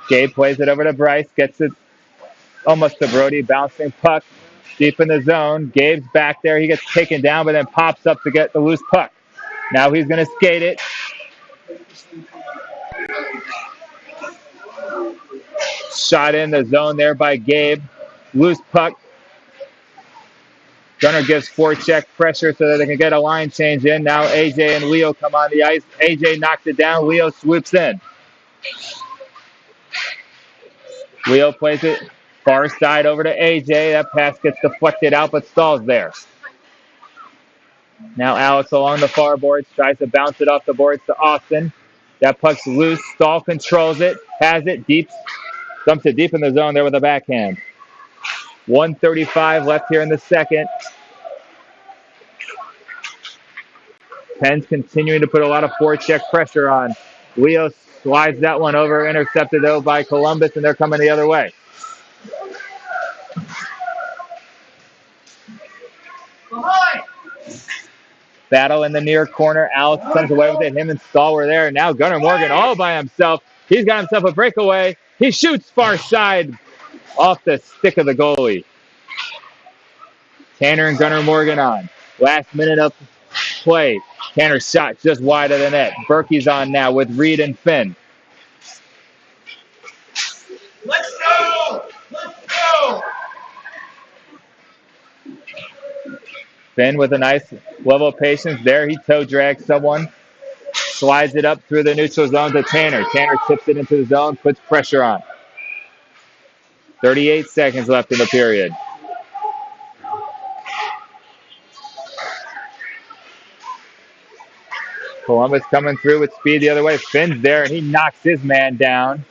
Gabe plays it over to Bryce. Gets it almost to Brody. Bouncing puck deep in the zone. Gabe's back there. He gets taken down, but then pops up to get the loose puck. Now he's going to skate it. Shot in the zone there by Gabe. Loose puck. Gunnar gives forecheck pressure so that they can get a line change in. Now AJ and Leo come on the ice. AJ knocks it down. Leo swoops in. Leo plays it far side over to AJ. That pass gets deflected out but stalls there. Now Alex along the far boards tries to bounce it off the boards to Austin. That puck's loose. Stahl controls it. Has it deep. Dumps it deep in the zone there with a backhand. 1:35 left here in the second. Pens continuing to put a lot of forecheck pressure on. Leo slides that one over, intercepted though by Columbus, and they're coming the other way. Battle in the near corner. Alex comes away with it. Him and Stahl were there. Now Gunnar Morgan all by himself. He's got himself a breakaway. He shoots far side off the stick of the goalie. Tanner and Gunnar Morgan on. Last minute of play. Tanner's shot just wide of the net. Berkey's on now with Reed and Finn. Let's go! Let's go! Finn with a nice level of patience there. He toe drags someone, slides it up through the neutral zone to Tanner. Tanner tips it into the zone, puts pressure on. 38 seconds left in the period. Columbus coming through with speed the other way. Finn's there, and he knocks his man down.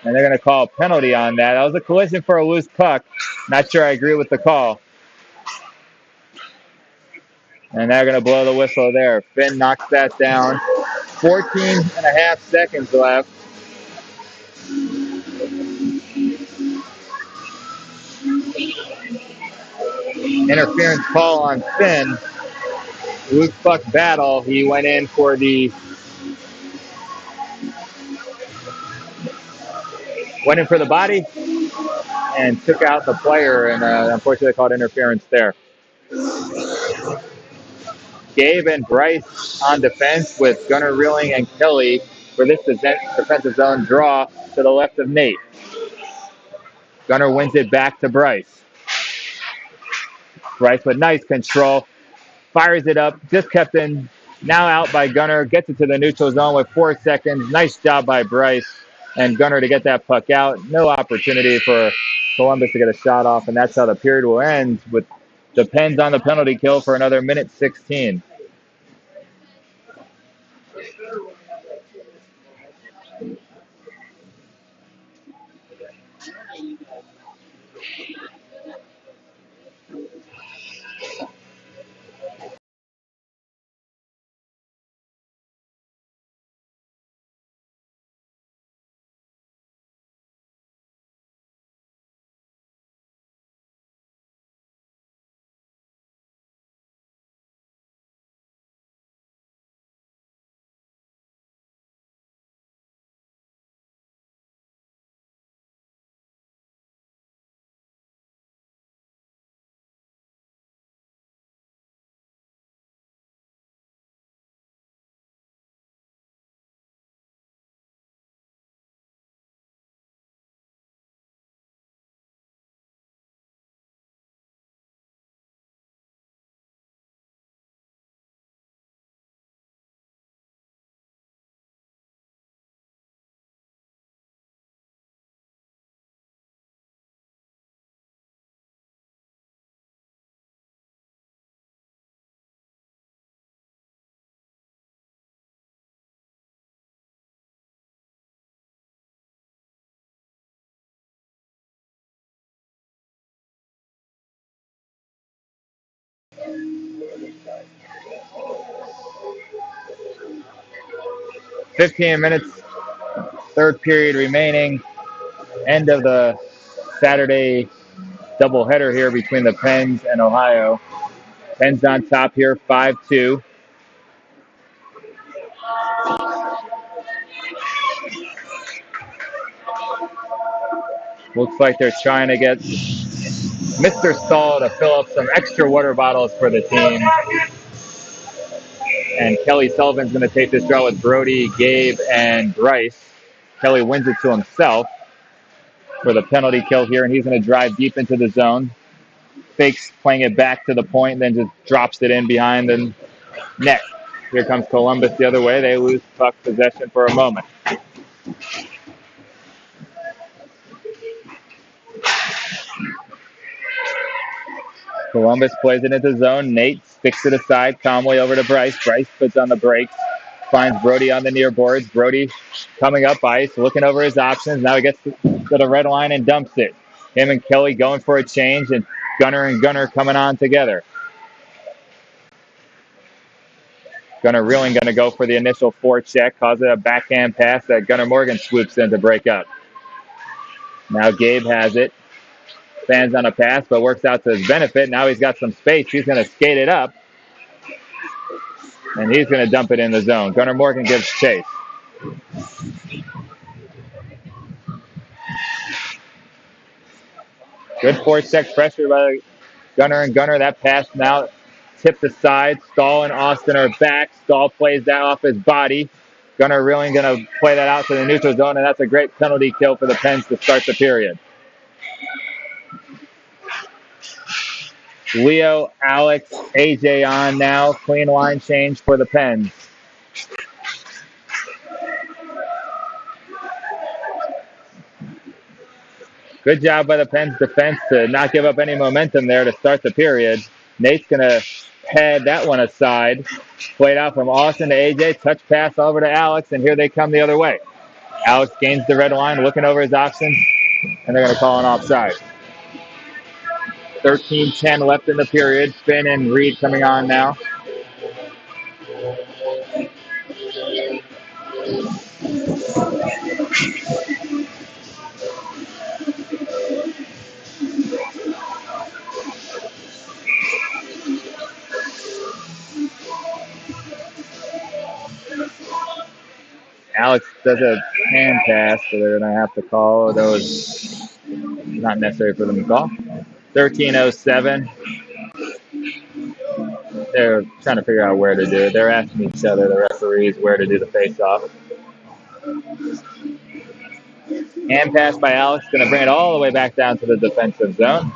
And they're going to call a penalty on that. That was a collision for a loose puck. Not sure I agree with the call. And they're going to blow the whistle there. Finn knocks that down. 14 and a half seconds left. Interference call on Finn. Loose puck battle. He went in for the body and took out the player, and unfortunately they called interference there. Gabe and Bryce on defense with Gunnar, Reeling, and Kelly for this defensive zone draw to the left of Nate. Gunnar wins it back to Bryce. Bryce with nice control, fires it up, just kept in, now out by Gunnar, gets it to the neutral zone with 4 seconds. Nice job by Bryce and Gunnar to get that puck out. No opportunity for Columbus to get a shot off, and that's how the period will end, with the Pens on the penalty kill for another minute 16. "15 minutes, third period remaining. End of the Saturday doubleheader here between the Pens and Ohio. Pens on top here, 5-2. Looks like they're trying to get Mr. Stahl to fill up some extra water bottles for the team. And Kelly Sullivan's going to take this draw with Brody, Gabe, and Bryce. Kelly wins it to himself for the penalty kill here, and he's going to drive deep into the zone. Fakes playing it back to the point, then just drops it in behind the net. Here comes Columbus the other way. They lose puck possession for a moment. Columbus plays it into zone. Nate sticks it aside. Conway over to Bryce. Bryce puts on the brakes. Finds Brody on the near boards. Brody coming up ice, looking over his options. Now he gets to the red line and dumps it. Him and Kelly going for a change, and Gunnar coming on together. Gunnar Reeling going to go for the initial forecheck, causes a backhand pass that Gunnar Morgan swoops in to break up. Now Gabe has it. Stands on a pass, but works out to his benefit. Now he's got some space. He's going to skate it up, and he's going to dump it in the zone. Gunnar Morgan gives chase. Good forecheck pressure by Gunnar and Gunnar. That pass now tipped aside. Stahl and Austin are back. Stahl plays that off his body. Gunnar Reeling going to play that out to the neutral zone, and that's a great penalty kill for the Pens to start the period. Leo, Alex, AJ on now. Clean line change for the Pens. Good job by the Pens defense to not give up any momentum there to start the period. Nate's going to head that one aside. Played out from Austin to AJ. Touch pass over to Alex, and here they come the other way. Alex gains the red line, looking over his options, and they're going to call an offside. 13-10 left in the period. Finn and Reed coming on now. Alex does a hand pass, so they're going to have to call. That was not necessary for them to call. 13:07. They're trying to figure out where to do it. They're asking each other, the referees, where to do the face-off. Hand pass by Alex, going to bring it all the way back down to the defensive zone.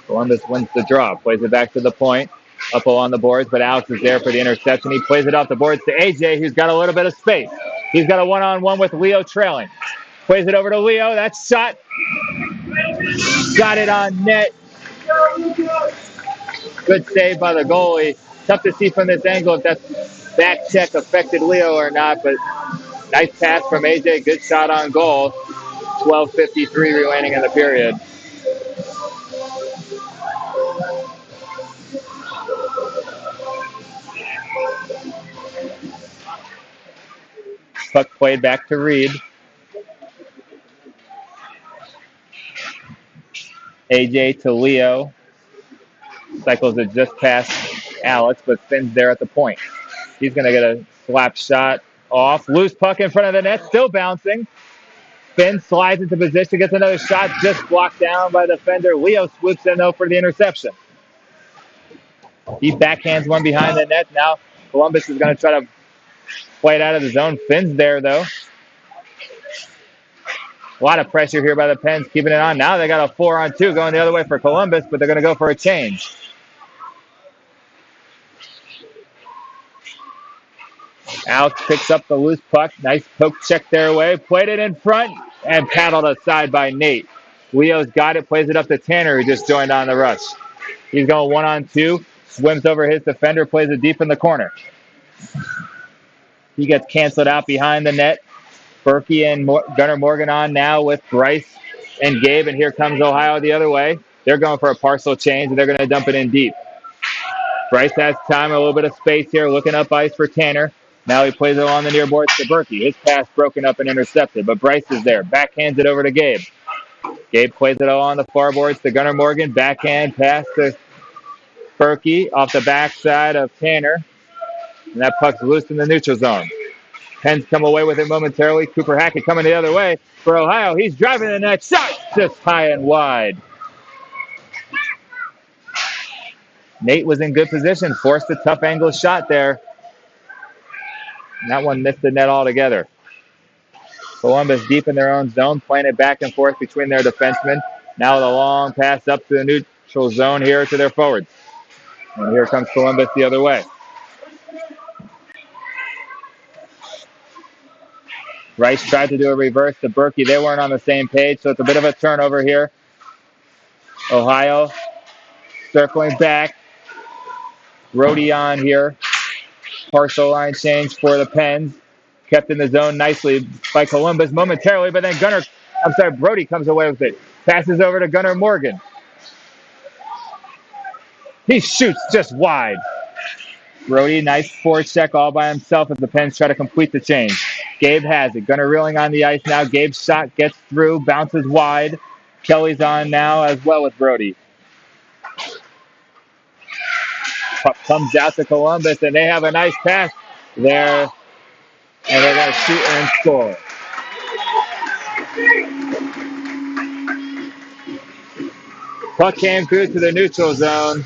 Columbus wins the draw, plays it back to the point, up along the boards, but Alex is there for the interception. He plays it off the boards to AJ, who's got a little bit of space. He's got a one-on-one with Leo trailing. Plays it over to Leo. That shot got it on net. Good save by the goalie. Tough to see from this angle if that back check affected Leo or not, but nice pass from AJ. Good shot on goal. 12:53 remaining in the period. Puck played back to Reed. AJ to Leo. Cycles it just past Alex, but Finn's there at the point. He's going to get a slap shot off. Loose puck in front of the net, still bouncing. Finn slides into position, gets another shot, just blocked down by the defender. Leo swoops in, though, for the interception. He backhands one behind the net. Now Columbus is going to try to play it out of the zone. Finn's there, though. A lot of pressure here by the Pens, keeping it on. Now they got a 4-on-2 going the other way for Columbus, but they're going to go for a change. Alex picks up the loose puck. Nice poke check their way. Played it in front and paddled aside by Nate. Leo's got it. Plays it up to Tanner, who just joined on the rush. He's going 1-on-2. Swims over his defender. Plays it deep in the corner. He gets canceled out behind the net. Berkey and Gunnar Morgan on now with Bryce and Gabe. And here comes Ohio the other way. They're going for a partial change, and they're going to dump it in deep. Bryce has time, a little bit of space here, looking up ice for Tanner. Now he plays it along the near boards to Berkey. His pass broken up and intercepted, but Bryce is there. Backhands it over to Gabe. Gabe plays it along the far boards to Gunnar Morgan. Backhand pass to Berkey off the backside of Tanner. And that puck's loose in the neutral zone. Pens come away with it momentarily. Cooper Hackett coming the other way for Ohio. He's driving the net. Shot just high and wide. Nate was in good position. Forced a tough angle shot there. And that one missed the net altogether. Columbus deep in their own zone, playing it back and forth between their defensemen. Now with a long pass up to the neutral zone here to their forwards. And here comes Columbus the other way. Rice tried to do a reverse to Berkey. They weren't on the same page, so it's a bit of a turnover here. Ohio circling back. Brody on here. Partial line change for the Pens. Kept in the zone nicely by Columbus momentarily, but then Brody comes away with it. Passes over to Gunnar Morgan. He shoots just wide. Brody, nice forecheck all by himself as the Pens try to complete the change. Gabe has it. Gunnar reeling on the ice now. Gabe's shot gets through, bounces wide. Kelly's on now as well with Brody. Puck comes out to Columbus, and they have a nice pass there. And they're going to shoot and score. Puck came through to the neutral zone.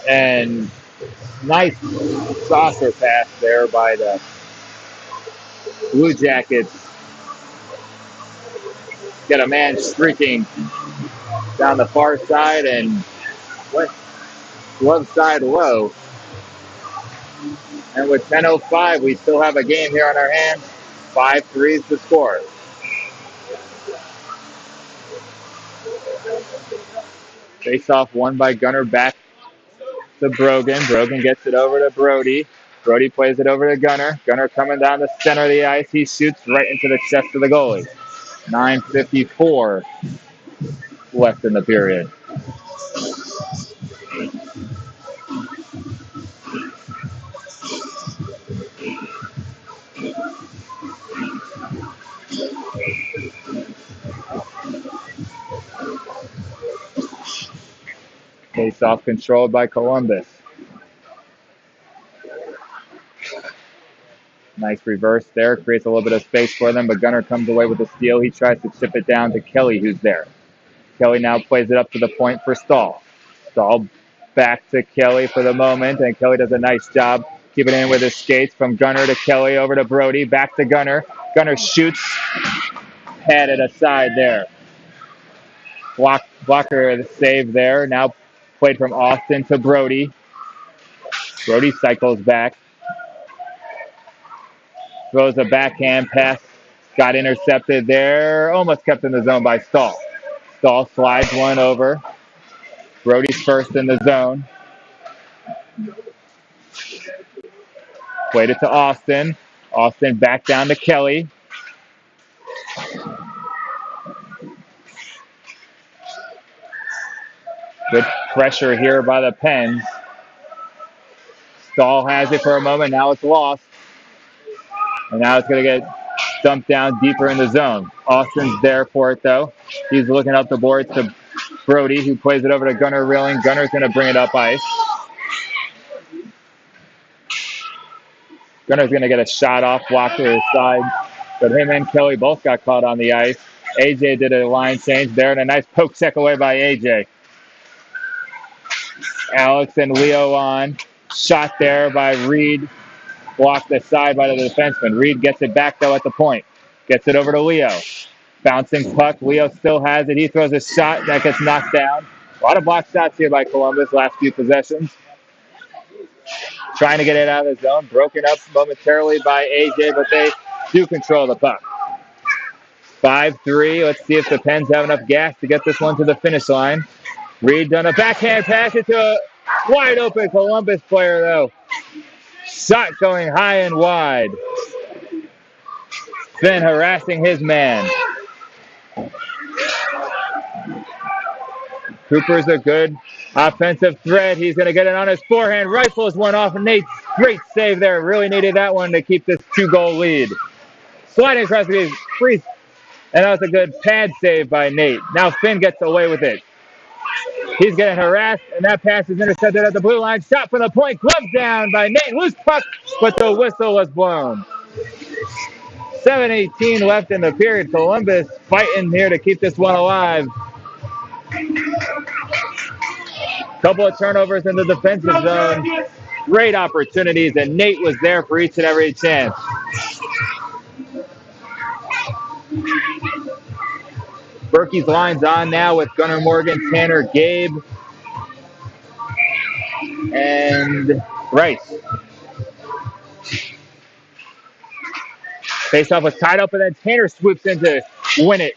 And nice saucer pass there by the Blue Jackets. Get a man streaking down the far side and went glove side low. And with 10:05, we still have a game here on our hands. 5-3 is the score. Face off won by Gunner back to Brogan. Brogan gets it over to Brody. Brody plays it over to Gunner. Gunner coming down the center of the ice. He shoots right into the chest of the goalie. 9:54 left in the period. Face-off controlled by Columbus. Nice reverse there. Creates a little bit of space for them, but Gunner comes away with the steal. He tries to chip it down to Kelly, who's there. Kelly now plays it up to the point for Stahl. Stahl back to Kelly for the moment, and Kelly does a nice job keeping it in with his skates from Gunner to Kelly over to Brody, back to Gunner. Gunner shoots, headed aside there. Blocker the save there. Now played from Austin to Brody. Brody cycles back. Throws a backhand pass. Got intercepted there. Almost kept in the zone by Stahl. Stahl slides one over. Brody's first in the zone. Played it to Austin. Austin back down to Kelly. Good pressure here by the Pens. Stahl has it for a moment. Now it's lost. And now it's going to get dumped down deeper in the zone. Austin's there for it, though. He's looking up the board to Brody, who plays it over to Gunner Rilling. Gunner's going to bring it up ice. Gunner's going to get a shot off, block to his side. But him and Kelly both got caught on the ice. AJ did a line change there, and a nice poke check away by AJ. Alex and Leo on. Shot there by Reed. Blocked aside by the defenseman. Reed gets it back, though, at the point. Gets it over to Leo. Bouncing puck. Leo still has it. He throws a shot that gets knocked down. A lot of block shots here by Columbus last few possessions. Trying to get it out of the zone. Broken up momentarily by AJ, but they do control the puck. 5-3. Let's see if the Pens have enough gas to get this one to the finish line. Reed done a backhand pass into a wide open Columbus player, though. Shot going high and wide. Finn harassing his man. Cooper's a good offensive threat. He's going to get it on his forehand. Rifles one off of Nate. Great save there. Really needed that one to keep this 2-goal lead. Sliding across the crease. And that was a good pad save by Nate. Now Finn gets away with it. He's getting harassed, and that pass is intercepted at the blue line. Shot from the point. Glove down by Nate. Loose puck, but the whistle was blown. 7:18 left in the period. Columbus fighting here to keep this one alive. Couple of turnovers in the defensive zone. Great opportunities, and Nate was there for each and every chance. Berkey's line's on now with Gunnar Morgan, Tanner, Gabe, and Rice. Face-off was tied up, and then Tanner swoops in to win it.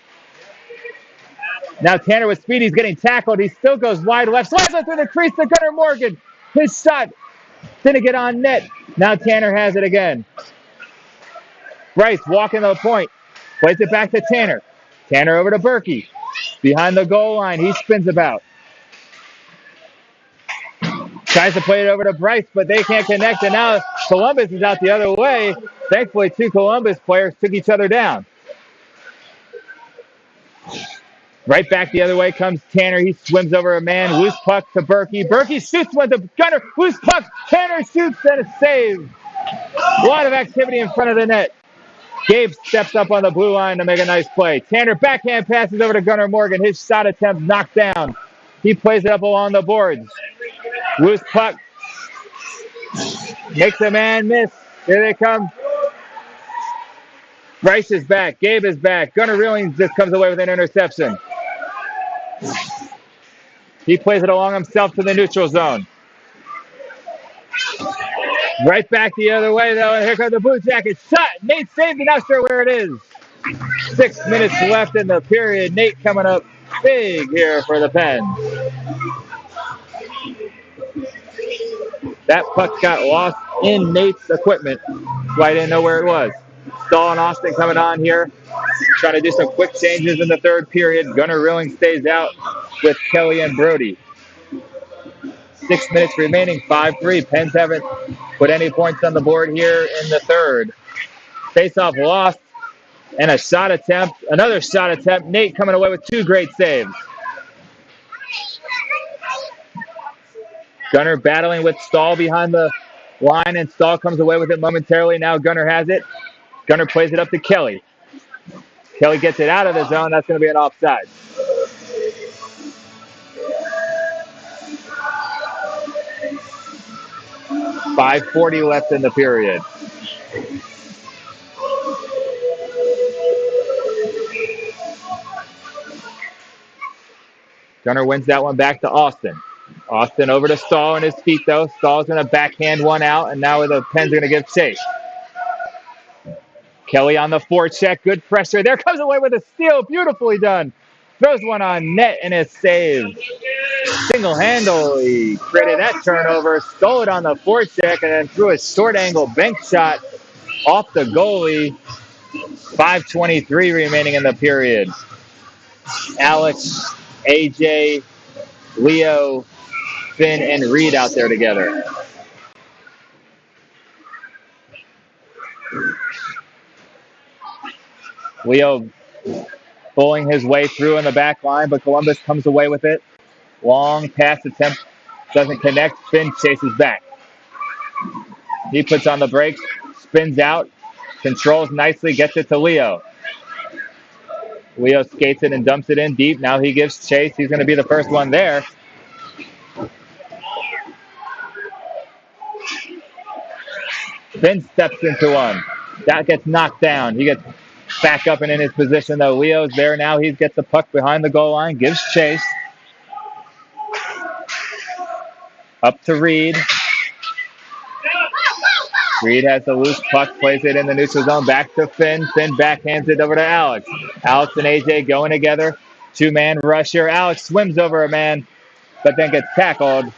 Now Tanner with speed. He's getting tackled. He still goes wide left. Slides it through the crease to Gunnar Morgan. His shot didn't get on net. Now Tanner has it again. Rice walking to the point. Plays it back to Tanner. Tanner over to Berkey. Behind the goal line. He spins about. Tries to play it over to Bryce, but they can't connect. And now Columbus is out the other way. Thankfully, two Columbus players took each other down. Right back the other way comes Tanner. He swims over a man. Loose puck to Berkey. Berkey shoots one to Gunner. Loose puck. Tanner shoots and a save. A lot of activity in front of the net. Gabe steps up on the blue line to make a nice play. Tanner backhand passes over to Gunnar Morgan. His shot attempt knocked down. He plays it up along the boards. Loose puck. Makes a man miss. Here they come. Bryce is back. Gabe is back. Gunnar Reeling just comes away with an interception. He plays it along himself to the neutral zone. Right back the other way, though, and here comes the Blue Jackets. Shot! Nate saved it, not sure where it is. 6 minutes left in the period. Nate coming up big here for the Pens. That puck got lost in Nate's equipment, so I didn't know where it was. Stahl and Austin coming on here, trying to do some quick changes in the third period. Gunnar Reeling stays out with Kelly and Brody. 6 minutes remaining, 5-3. Pens haven't put any points on the board here in the third. Face-off lost, and a shot attempt, another shot attempt. Nate coming away with 2 great saves. Gunnar battling with Stahl behind the line, and Stahl comes away with it momentarily. Now Gunnar has it. Gunnar plays it up to Kelly. Kelly gets it out of the zone. That's going to be an offside. .540 left in the period. Gunnar wins that one back to Austin. Austin over to Stahl on his feet, though. Stahl's going to backhand one out, and now the Pens are going to give chase. Kelly on the forecheck. Good pressure. There comes away with a steal. Beautifully done. Throws one on net, and it's saved. Single-handedly created that turnover. Stole it on the forecheck, and then threw a short-angle bank shot off the goalie. 5:23 remaining in the period. Alex, AJ, Leo, Finn, and Reed out there together. Leo pulling his way through in the back line, but Columbus comes away with it. Long pass attempt doesn't connect. Finn chases back. He puts on the brakes, spins out, controls nicely, gets it to Leo. Leo skates it and dumps it in deep. Now he gives chase. He's going to be the first one there. Finn steps into one. That gets knocked down. He gets back up and in his position, though. Leo's there now. He gets the puck behind the goal line, gives chase. Up to Reed. Reed has the loose puck, plays it in the neutral zone, back to Finn. Finn backhands it over to Alex. Alex and AJ going together. 2-man rush here. Alex swims over a man, but then gets tackled.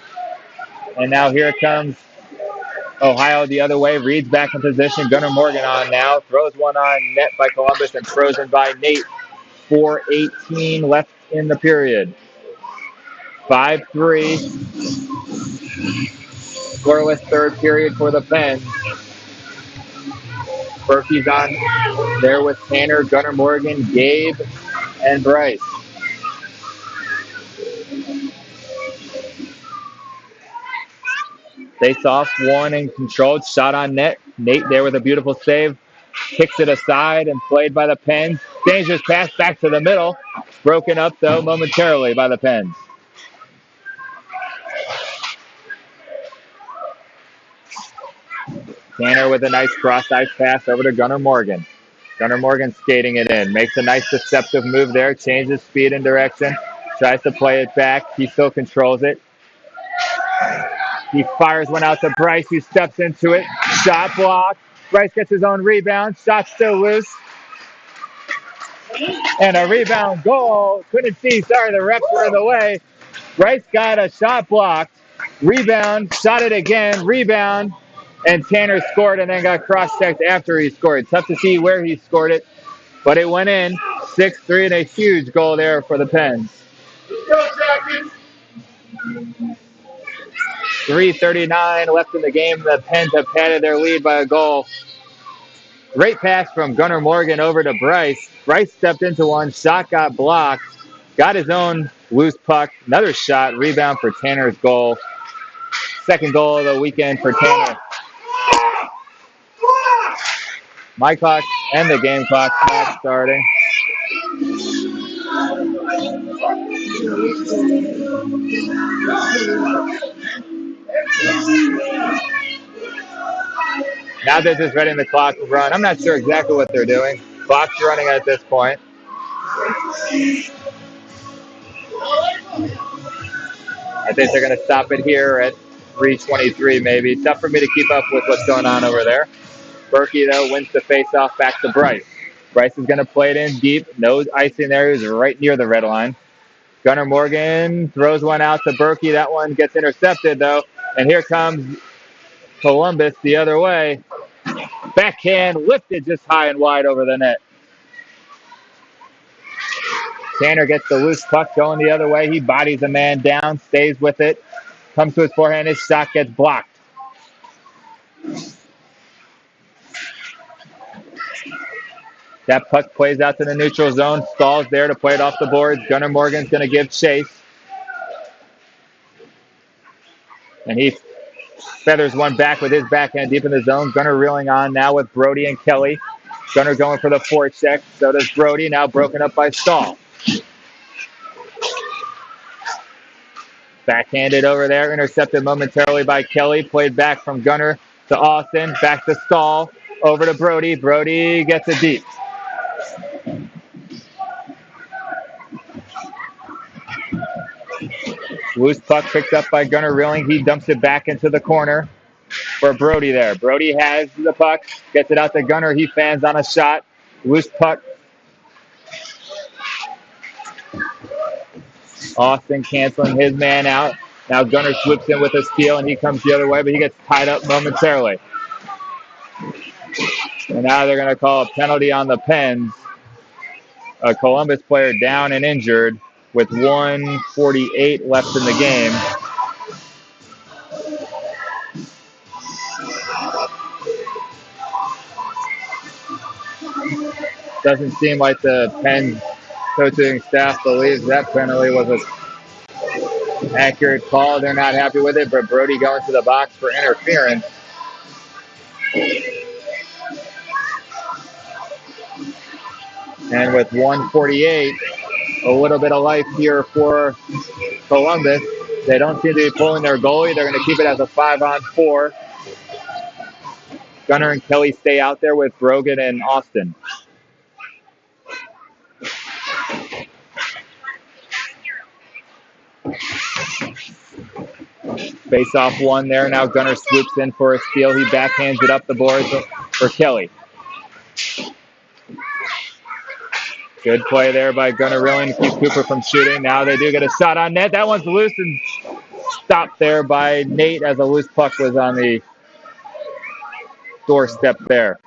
And now here comes Ohio the other way. Reed's back in position. Gunnar Morgan on now. Throws one on net by Columbus and frozen by Nate. 4:18 left in the period. 5-3. Scoreless third period for the Pens. Berkey's on there with Tanner, Gunnar Morgan, Gabe, and Bryce. Face off, won and controlled. Shot on net. Nate there with a beautiful save. Kicks it aside and played by the Pens. Dangerous pass back to the middle. Broken up, though, momentarily by the Pens. Tanner with a nice cross-ice pass over to Gunnar Morgan. Gunnar Morgan skating it in. Makes a nice deceptive move there. Changes speed and direction. Tries to play it back. He still controls it. He fires one out to Bryce, who steps into it. Shot blocked. Bryce gets his own rebound. Shot still loose. And a rebound goal. Couldn't see. Sorry, the refs were in the way. Bryce got a shot blocked. Rebound. Shot it again. Rebound. And Tanner scored and then got cross-checked after he scored. Tough to see where he scored it, but it went in. 6-3 and a huge goal there for the Pens. 3:39 left in the game. The Pens have padded their lead by a goal. Great pass from Gunnar Morgan over to Bryce. Bryce stepped into one. Shot got blocked. Got his own loose puck. Another shot. Rebound for Tanner's goal. Second goal of the weekend for Tanner. My clock and the game clock not starting. Now they're just letting the clock run. I'm not sure exactly what they're doing. Clock's running at this point. I think they're going to stop it here at 3:23 maybe. Tough for me to keep up with what's going on over there. Berkey, though, wins the face-off back to Bryce. Bryce is going to play it in deep. No icing there. He's right near the red line. Gunnar Morgan throws one out to Berkey. That one gets intercepted, though. And here comes Columbus the other way. Backhand lifted just high and wide over the net. Tanner gets the loose puck going the other way. He bodies a man down, stays with it, comes to his forehand. His shot gets blocked. That puck plays out to the neutral zone. Stalls there to play it off the boards. Gunnar Morgan's going to give chase. And he feathers one back with his backhand deep in the zone. Gunnar reeling on now with Brody and Kelly. Gunnar going for the forecheck. So does Brody, now broken up by Stahl. Backhanded over there, intercepted momentarily by Kelly. Played back from Gunnar to Austin. Back to Stahl. Over to Brody. Brody gets it deep. Loose puck picked up by Gunnar reeling. He dumps it back into the corner for Brody there. Brody has the puck. Gets it out to Gunnar. He fans on a shot. Loose puck. Austin canceling his man out. Now Gunnar swoops in with a steal, and he comes the other way, but he gets tied up momentarily. And now they're going to call a penalty on the Pens. A Columbus player down and injured with 1:48 left in the game. Doesn't seem like the Pens coaching staff believes that penalty was an accurate call. They're not happy with it, but Brody going to the box for interference. And with 1:48, a little bit of life here for Columbus. They don't seem to be pulling their goalie. They're going to keep it as a 5-on-4. Gunnar and Kelly stay out there with Brogan and Austin. Face off one there. Now Gunnar swoops in for a steal. He backhands it up the boards for Kelly. Good play there by Gunnar reeling to keep Cooper from shooting. Now they do get a shot on net. That one's loose and stopped there by Nate as a loose puck was on the doorstep there.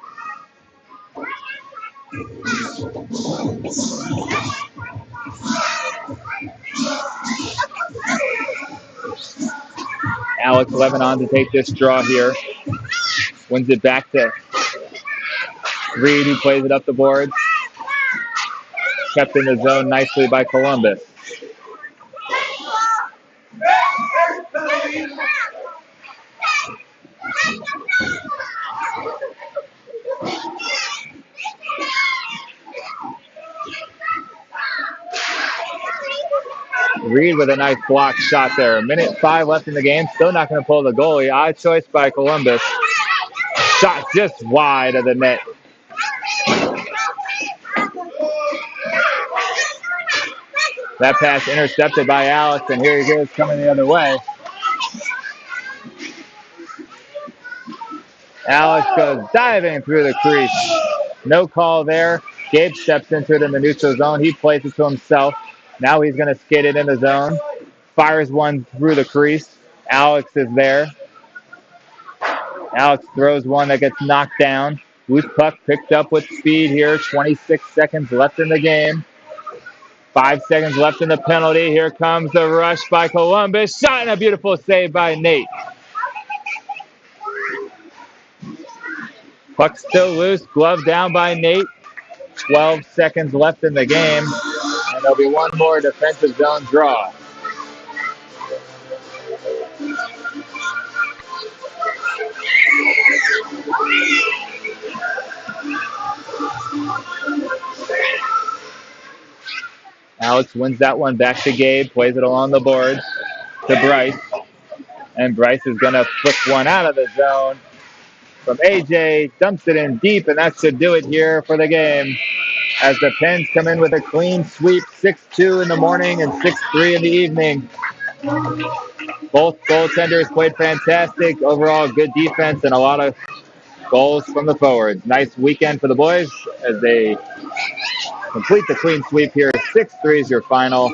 Alex Levin on to take this draw here. Wins it back to Reed, who plays it up the boards. Kept in the zone nicely by Columbus. Reed with a nice block shot there. 1:05 left in the game. Still not going to pull the goalie. Odd choice by Columbus. Shot just wide of the net. That pass intercepted by Alex, and here he goes coming the other way. Alex goes diving through the crease. No call there. Gabe steps into it in the neutral zone. He plays it to himself. Now he's going to skate it in the zone. Fires one through the crease. Alex is there. Alex throws one that gets knocked down. Loose puck picked up with speed here. 26 seconds left in the game. 5 seconds left in the penalty. Here comes the rush by Columbus. Shot and a beautiful save by Nate. Puck still loose. Glove down by Nate. 12 seconds left in the game. And there'll be one more defensive zone draw. Alex wins that one back to Gabe, plays it along the boards to Bryce. And Bryce is going to flick one out of the zone. from AJ, dumps it in deep, and that should do it here for the game. As the Pens come in with a clean sweep, 6-2 in the morning and 6-3 in the evening. Both goaltenders played fantastic. Overall, good defense and a lot of goals from the forwards. Nice weekend for the boys as they complete the clean sweep here. 6-3 is your final.